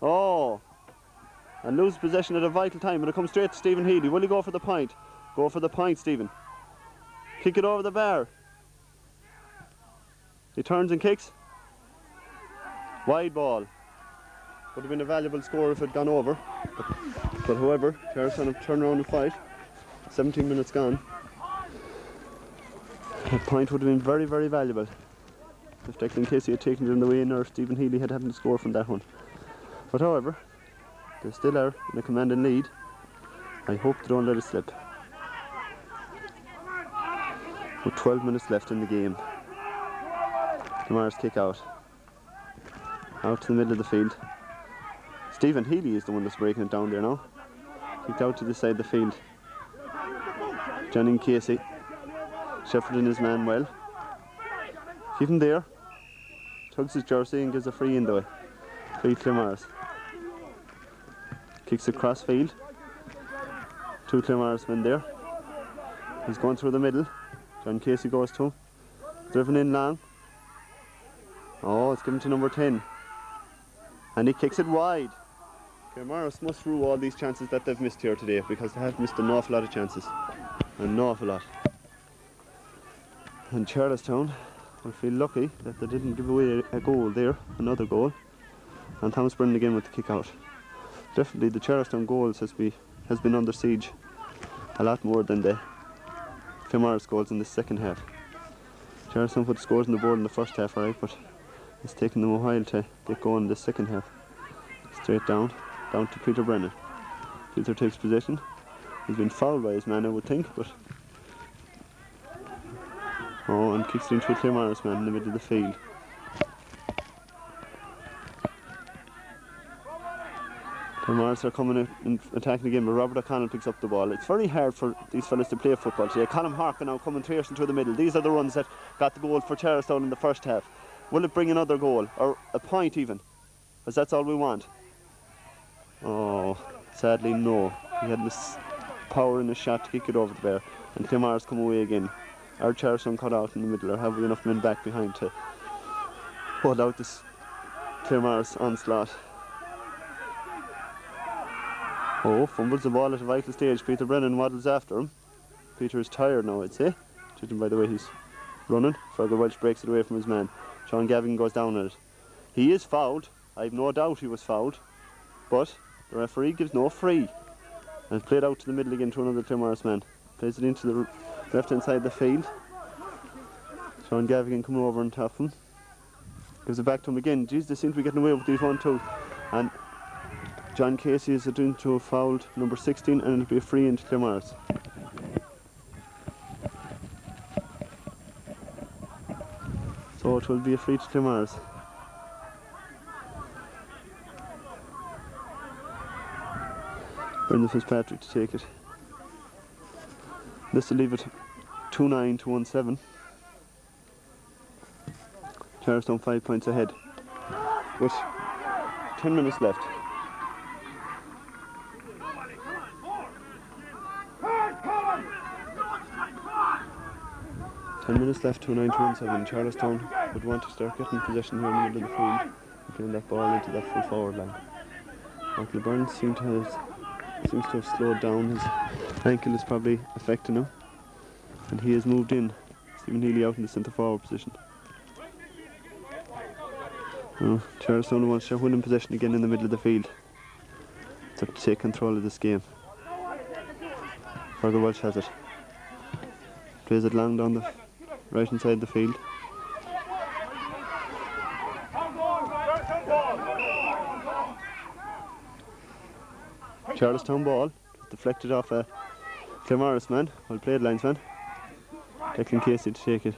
Oh, and loses possession at a vital time, but it comes straight to Stephen Healy. Will he go for the point? Go for the point, Stephen. Kick it over the bar. He turns and kicks. Wide ball. Would have been a valuable score if it had gone over. But however, Charlestown have turned around and fight. 17 minutes gone. That point would have been very, very valuable if Declan Casey had taken it in the win, or if Stephen Healy had happened to score from that one. But however, they still are in a commanding lead. I hope they don't let it slip. With 12 minutes left in the game. Claremorris kick out. Out to the middle of the field. Stephen Healy is the one that's breaking it down there now. Kicked out to the side of the field. Johnny Casey. Shepherding his man well. Keep him there. Tugs his jersey and gives a free in though. Free Claremorris. Kicks across field. Two Claremorris men there. He's going through the middle. John Casey goes to him. Driven in long. Oh, it's given to number 10. And he kicks it wide. Claremorris must rue all these chances that they've missed here today, because they have missed an awful lot of chances. An awful lot. And Charlestown will feel lucky that they didn't give away a goal there, another goal. And Thomas Brennan again with the kick out. Definitely the Charlestown goals has been under siege a lot more than the Claremorris goals in the second half. Charlestown put scores on the board in the first half, alright, but it's taken them a while to get going in the second half. Straight down to Peter Brennan. Peter takes possession. He's been fouled by his man, I would think, but oh, and kicks it into a Claremorris man in the middle of the field. Claremorris are coming out and attacking again, but Robert O'Connell picks up the ball. It's very hard for these fellas to play football today. Colin Harkin now coming piercing through the middle. These are the runs that got the goal for Charlestown in the first half. Will it bring another goal, or a point even? Because that's all we want. Oh, sadly no. He had this power in his shot to kick it over the bar, and Claremorris come away again. Our Charlestown cut out in the middle, or have we enough men back behind to hold out this Claremorris onslaught? Oh, fumbles the ball at a vital stage. Peter Brennan waddles after him. Peter is tired now, I'd say, judging by the way he's running. Fergal Welch breaks it away from his man. Sean Gavin goes down at it. He is fouled. I've no doubt he was fouled, but the referee gives no free. And it's played out to the middle again to another Claremorris man. Plays it into the left hand side of the field. Sean Gavin coming over on top of him. Gives it back to him again. Jeez, they seem to be getting away with these 1-2. And John Casey is doing to a fouled number 16, and it'll be a free into Claremorris. So it will be a free to Claremorris. Brendan Fitzpatrick to take it. This will leave it 2-9 to 1-7. Charlestown 5 points ahead. With 10 minutes left. Left to 9-1-7. Charlestown would want to start getting possession here in the middle of the field and playing that ball into that full forward line. Michael Burns seems to have slowed down. His ankle is probably affecting him, and he has moved in. Stephen Healy out in the centre forward position. Charlestown wants to win in possession again in the middle of the field. to take control of this game. Fergal Welsh has it. Plays it long down the right hand side of the field. Charlestown ball, deflected off a Claremorris man, well played linesman. Declan Casey to take it.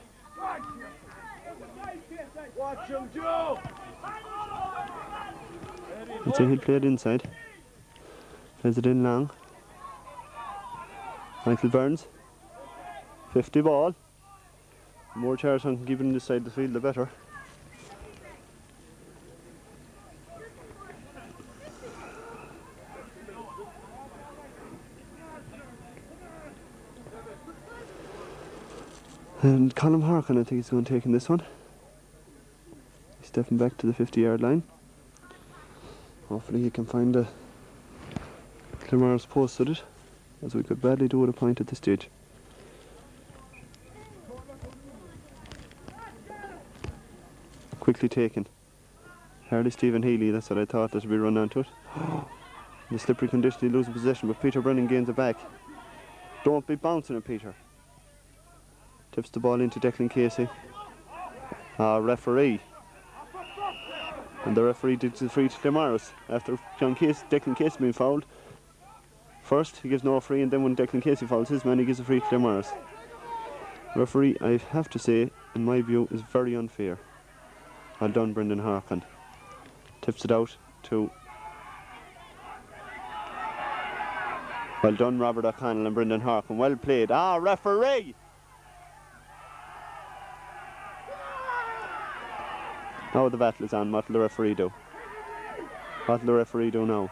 I'd say he'll play it inside. Plays it in long. Michael Burns. 50 ball. The more Charlestown can keep it in this side of the field, the better. And Colm Harkin, I think he's going to take in this one. He's stepping back to the 50-yard line. Hopefully he can find a Claremorris post with it, as we could badly do with a point at this stage. Quickly taken. Hardly Stephen Healy, that's what I thought, that should be run onto it. In the slippery condition, he loses possession, but Peter Brennan gains it back. Don't be bouncing it, Peter. Tips the ball into Declan Casey. Referee. And the referee gives the free to Claremorris after Declan Casey being fouled. First he gives no free, and then when Declan Casey fouls his man, he gives a free to Claremorris. Referee, I have to say, in my view, is very unfair. Well done, Brendan Harkin. Tips it out to... Well done, Robert O'Connell and Brendan Harkin. Well played. Referee! Now the battle is on. What will the referee do? What will the referee do now?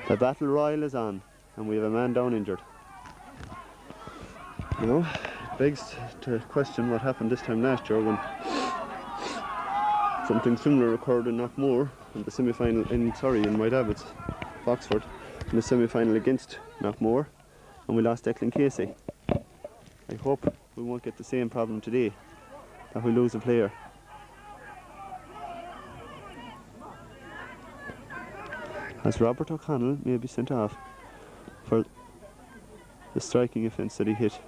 The battle royal is on, and we have a man down injured. You know, it begs to question what happened this time last year when something similar occurred in Knockmore in the semi-final, in White Abbots, Foxford, in the semi-final against Knockmore, and we lost Declan Casey. I hope we won't get the same problem today, that we lose a player. As Robert O'Connell may be sent off for the striking offence that he hit.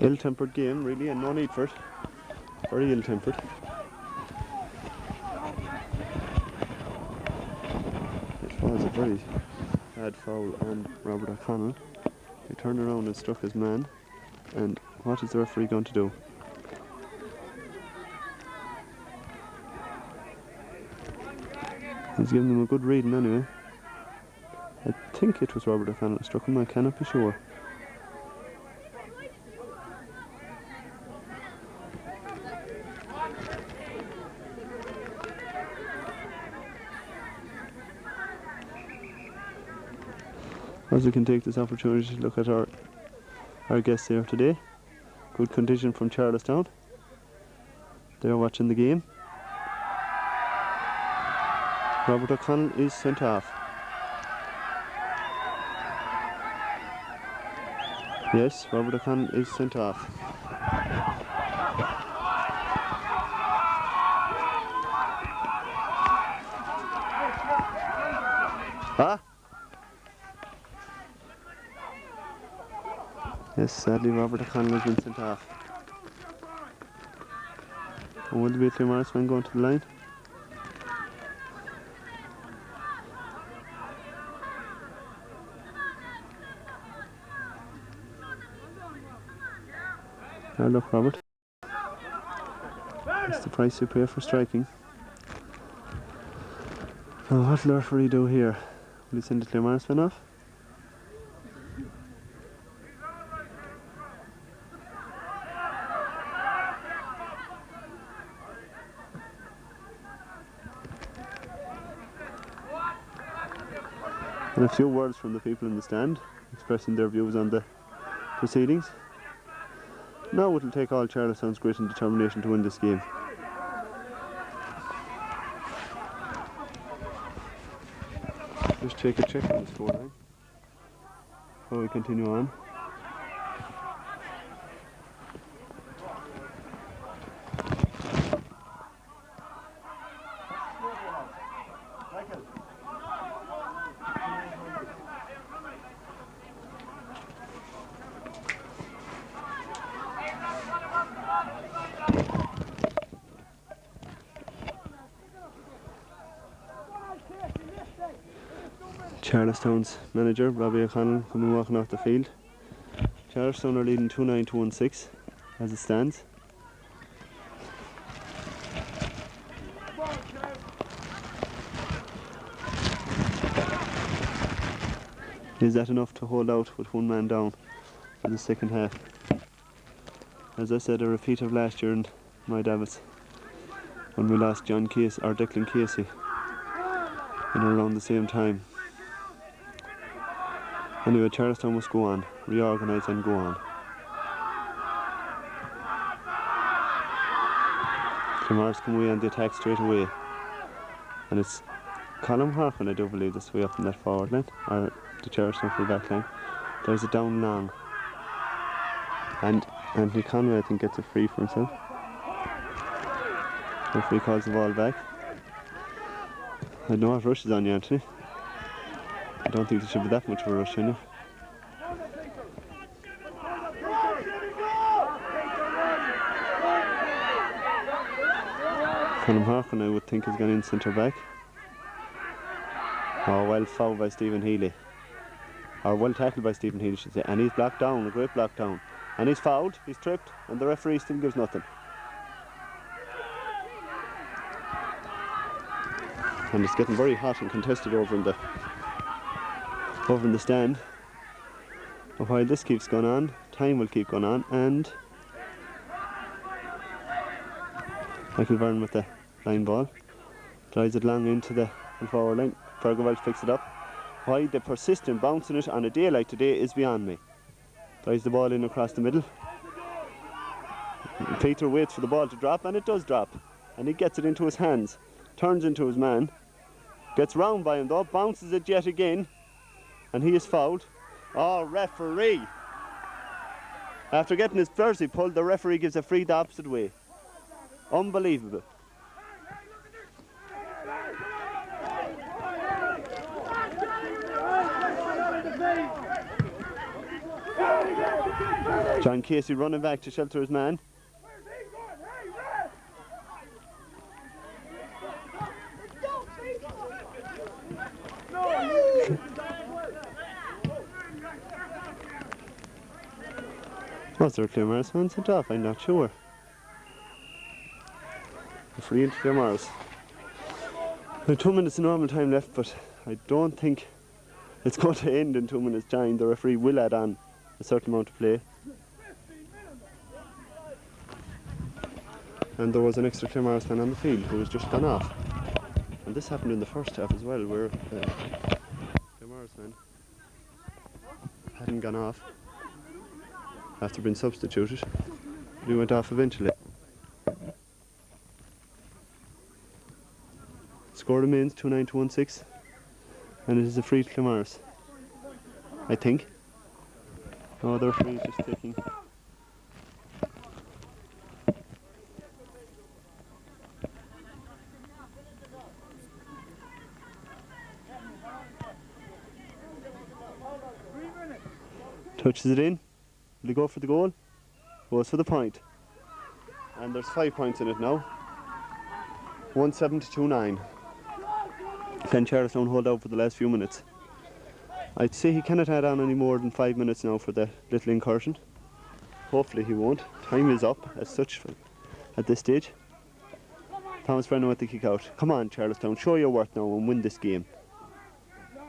Ill-tempered game, really, and no need for it. Very ill-tempered. It was a very bad foul on Robert O'Connell. He turned around and struck his man. And what is the referee going to do? He's giving them a good reading anyway. I think it was Robert O'Connell that struck him, I cannot be sure. As we can take this opportunity to look at our guests here today. Good condition from Charlestown. They're watching the game. Robert O'Connell is sent off. Yes, Robert O'Connell is sent off. Yes, sadly Robert O'Connell has been sent off. And will there be a Claremorris man going to the line? Now look, Robert. That's the price you pay for striking. Now what will the referee do here? Will he send the Claremorris man off? And a few words from the people in the stand, expressing their views on the proceedings. Now it will take all Charlestown's grit and determination to win this game. Just take a check on the scoreline before we continue on. Charlestown's manager, Robbie O'Connell, coming walking off the field. Charlestown are leading 2-9 to 1-6 as it stands. Is that enough to hold out with one man down for the second half? As I said, a repeat of last year in my Davos when we lost John Casey, or Declan Casey, in around the same time. Anyway, Charlestown must go on, reorganise and go on. Claremorris come away on the attack straight away. And it's Claremorris, I do believe, this way up in that forward line, or the Charlestown full back line. There's a down long. And Anthony Conway, I think, gets a free for himself. Referee calls the ball back. I know what rush is on you, Anthony. I don't think there should be that much of a rush in it. Colin Harkin, I would think, has gone in centre back. Oh, well fouled by Stephen Healy. Or well tackled by Stephen Healy, should say. And he's blocked down, a great block down. And he's fouled, he's tripped, and the referee still gives nothing. And it's getting very hot and contested over in the stand. But while this keeps going on, time will keep going on, and Michael Byrne with the line ball drives it long into the forward line. Fergal Welch picks it up. Why they persist in bouncing it on a day like today is beyond me. Drives the ball in across the middle. Peter waits for the ball to drop, and it does drop, and he gets it into his hands, turns into his man, gets round by him though, bounces it yet again, and he is fouled. Oh, referee! After getting his jersey pulled, the referee gives a free the opposite way. Unbelievable. John Casey running back to shelter his man. Was there a Claremorris man sent off? I'm not sure. A free into Claremorris. With 2 minutes of normal time left, but I don't think it's going to end in 2 minutes' time. The referee will add on a certain amount of play. And there was an extra Claremorris man on the field who was just gone off. And this happened in the first half as well, where Claremorris man hadn't gone off after being substituted. But he went off eventually. Score remains 2-9 to 1-6, and it is a free to Claremorris, I think. Oh, the referee is just taking. Touches it in. Will he go for the goal? Goes for the point. And there's 5 points in it now. 1-7 to 2-9. Can Charlestown hold out for the last few minutes? I'd say he cannot add on any more than 5 minutes now for the little incursion. Hopefully he won't. Time is up as such at this stage. Thomas Brennan with the kick out. Come on, Charlestown, show your worth now and win this game.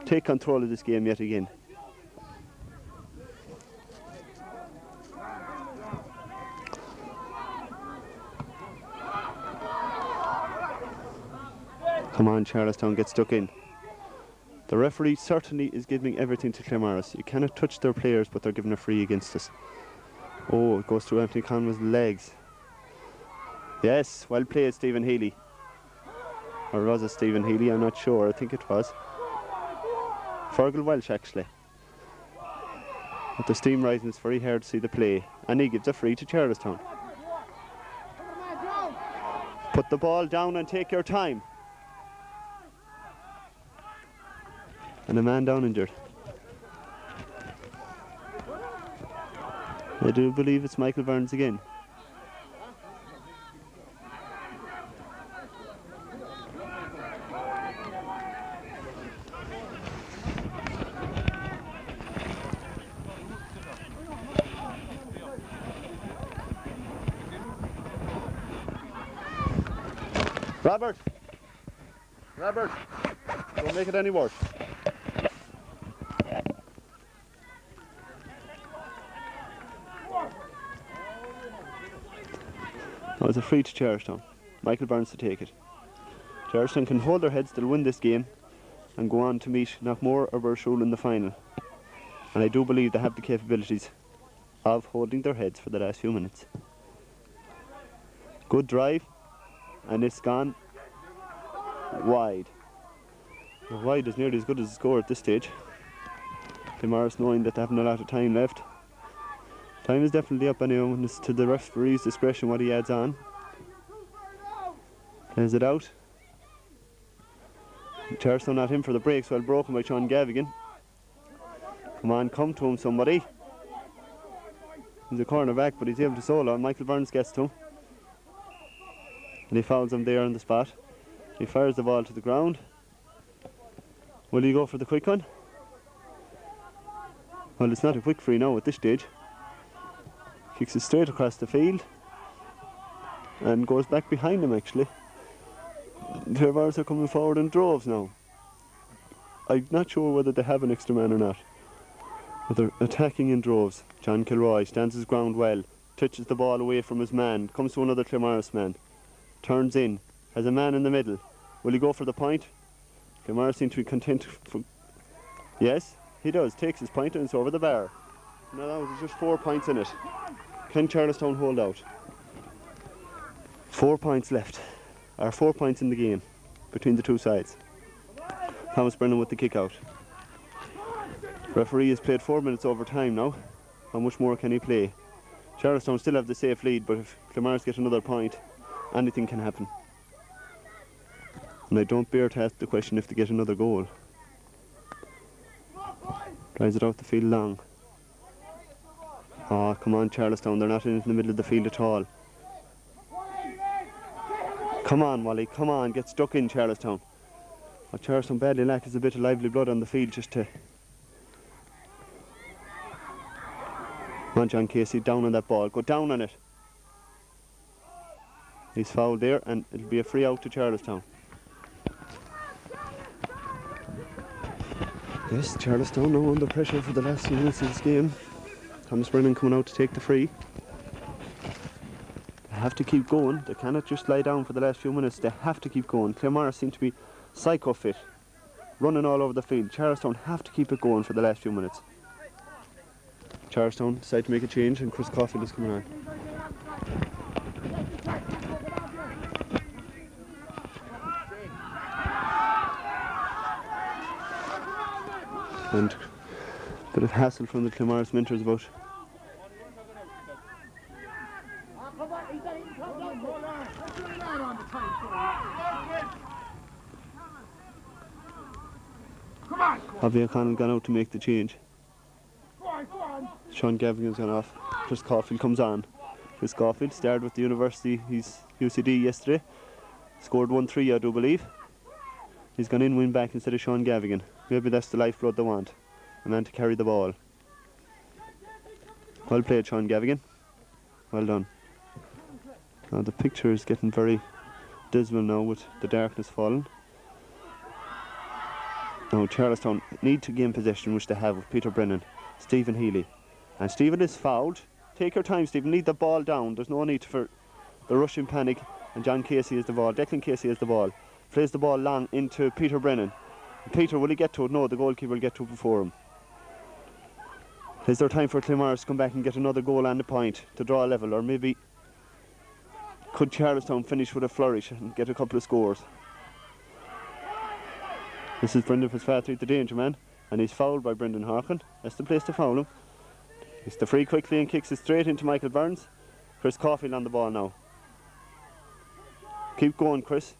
Take control of this game yet again. Come on, Charlestown, get stuck in. The referee certainly is giving everything to Claremorris. You cannot touch their players, but they're giving a free against us. Oh, it goes through Anthony Conway's legs. Yes, well played, Stephen Healy. Or was it Stephen Healy? I'm not sure. I think it was. Fergal Welsh actually. With the steam rising, it's very hard to see the play. And he gives a free to Charlestown. Put the ball down and take your time. And a man down injured. I do believe it's Michael Burns again. Robert, don't make it any worse. That was a free to Charlestown. Michael Burns to take it. Charlestown can hold their heads, they'll win this game and go on to meet Knockmore or Burshul in the final. And I do believe they have the capabilities of holding their heads for the last few minutes. Good drive, and it's gone wide. The wide is nearly as good as the score at this stage. Claremorris knowing that they haven't a lot of time left. Time is definitely up anyway, and it's to the referee's discretion what he adds on. Plays it out. Charlestown not in for the breaks, well broken by Sean Gavigan. Come on, come to him somebody. He's a cornerback, but he's able to solo, and Michael Burns gets to him. And he fouls him there on the spot. He fires the ball to the ground. Will he go for the quick one? Well, it's not a quick free now at this stage. Kicks it straight across the field and goes back behind him actually. The Claremorris are coming forward in droves now. I'm not sure whether they have an extra man or not, but they're attacking in droves. John Kilroy stands his ground well, touches the ball away from his man, comes to another Claremorris man, turns in, has a man in the middle. Will he go for the point? Claremorris seem to be content for... Yes, he does. Takes his point and it's over the bar. Now that was just 4 points in it. Can Charlestown hold out? 4 points left. Or 4 points in the game between the two sides. Thomas Brennan with the kick out. Referee has played 4 minutes over time now. How much more can he play? Charlestown still have the safe lead, but if Claremorris get another point, anything can happen. And I don't bear to ask the question if they get another goal. Drives it out the field long. Oh, come on Charlestown, they're not in the middle of the field at all. Come on Wally, come on, get stuck in Charlestown. What Charlestown badly lack is a bit of lively blood on the field just to... Come on John Casey, down on that ball, go down on it. He's fouled there and it'll be a free out to Charlestown. Yes, Charlestown now under pressure for the last few minutes of this game. Thomas Brennan coming out to take the free. They have to keep going. They cannot just lie down for the last few minutes. They have to keep going. Claremorris seem to be psycho fit, running all over the field. Charlestown have to keep it going for the last few minutes. Charlestown decide to make a change and Chris Caulfield is coming on. And a bit of hassle from the Claremorris mentors about Avi O'Connell gone out to make the change. Sean Gavigan's gone off. Chris Caulfield comes on. Chris Caulfield started with the University, he's UCD yesterday. Scored 1-3 I do believe. He's gone in win back instead of Sean Gavigan. Maybe that's the lifeblood they want. A man to carry the ball. Well played Sean Gavigan. Well done. Now the picture is getting very dismal now with the darkness falling. Now Charlestown need to gain possession, which they have with Peter Brennan, Stephen Healy. And Stephen is fouled. Take your time Stephen, need the ball down. There's no need for the rushing panic. And John Casey has the ball, Declan Casey has the ball. Plays the ball long into Peter Brennan. Peter, will he get to it? No, the goalkeeper will get to it before him. Is there time for Claremorris to come back and get another goal on the point to draw a level, or maybe could Charlestown finish with a flourish and get a couple of scores? This is Brendan Fitzpatrick, the danger man, and he's fouled by Brendan Harkin. That's the place to foul him. He's the free quickly and kicks it straight into Michael Burns. Chris Caulfield on the ball now. Keep going, Chris.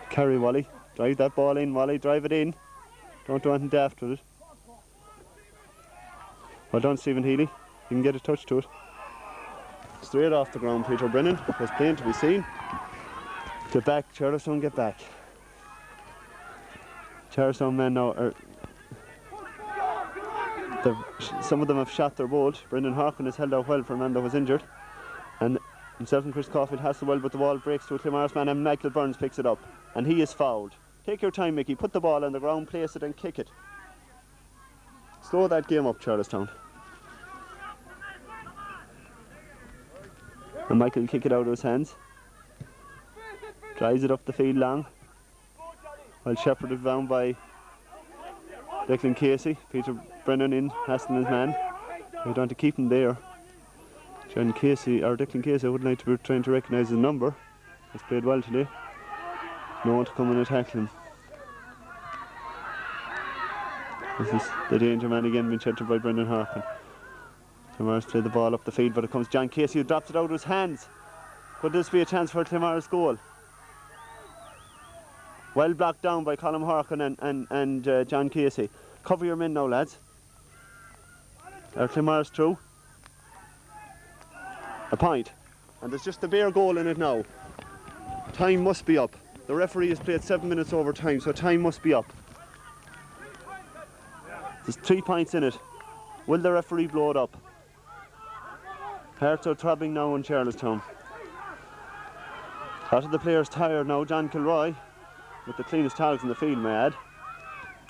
Carry Wally. Drive that ball in, Wally. Drive it in. Don't do anything daft with it. Well done, Stephen Healy. You can get a touch to it. Straight off the ground, Peter Brennan. There's plain to be seen. Get back, Charlestown, get back. Charlestown men now are... some of them have shot their bolt. Brendan Harkin has held out well for a man that was injured. And himself and Chris Caulfield has the well, but the ball breaks to a Claremorris man and Michael Burns picks it up. And he is fouled. Take your time, Mickey. Put the ball on the ground, place it and kick it. Slow that game up, Charlestown. And Michael will kick it out of his hands. Drives it up the field long. While shepherded down by Declan Casey. Peter Brennan in, hassling his man. They want to keep him there. Declan Casey, I would like to be trying to recognise his number. He's played well today. No one to come and attack him. This is the danger man again, being sheltered by Brendan Harkin. Claremorris play the ball up the field, but it comes John Casey who drops it out of his hands. Could this be a chance for a Claremorris goal? Well blocked down by Colm Harkin and John Casey. Cover your men now, lads. Are Claremorris through? A point. And there's just a bare goal in it now. Time must be up. The referee has played 7 minutes over time, so time must be up. There's 3 points in it. Will the referee blow it up? Hearts are throbbing now in Charlestown. A lot of the players tired now. John Kilroy, with the cleanest towels in the field, may I add.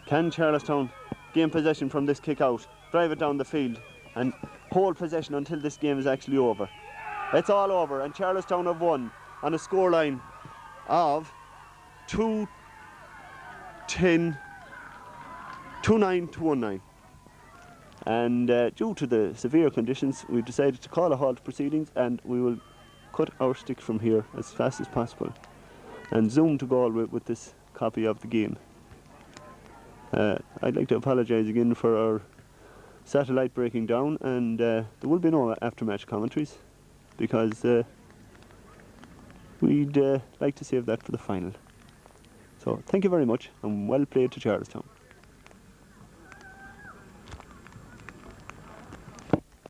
Can Charlestown gain possession from this kick out, drive it down the field and hold possession until this game is actually over? It's all over and Charlestown have won on a scoreline of 2-9 to 1-9. And due to the severe conditions, we've decided to call a halt to proceedings, and we will cut our stick from here as fast as possible and zoom to Galway with this copy of the game. I'd like to apologise again for our satellite breaking down, and there will be no after-match commentaries because we'd like to save that for the final. So thank you very much, and well played to Charlestown.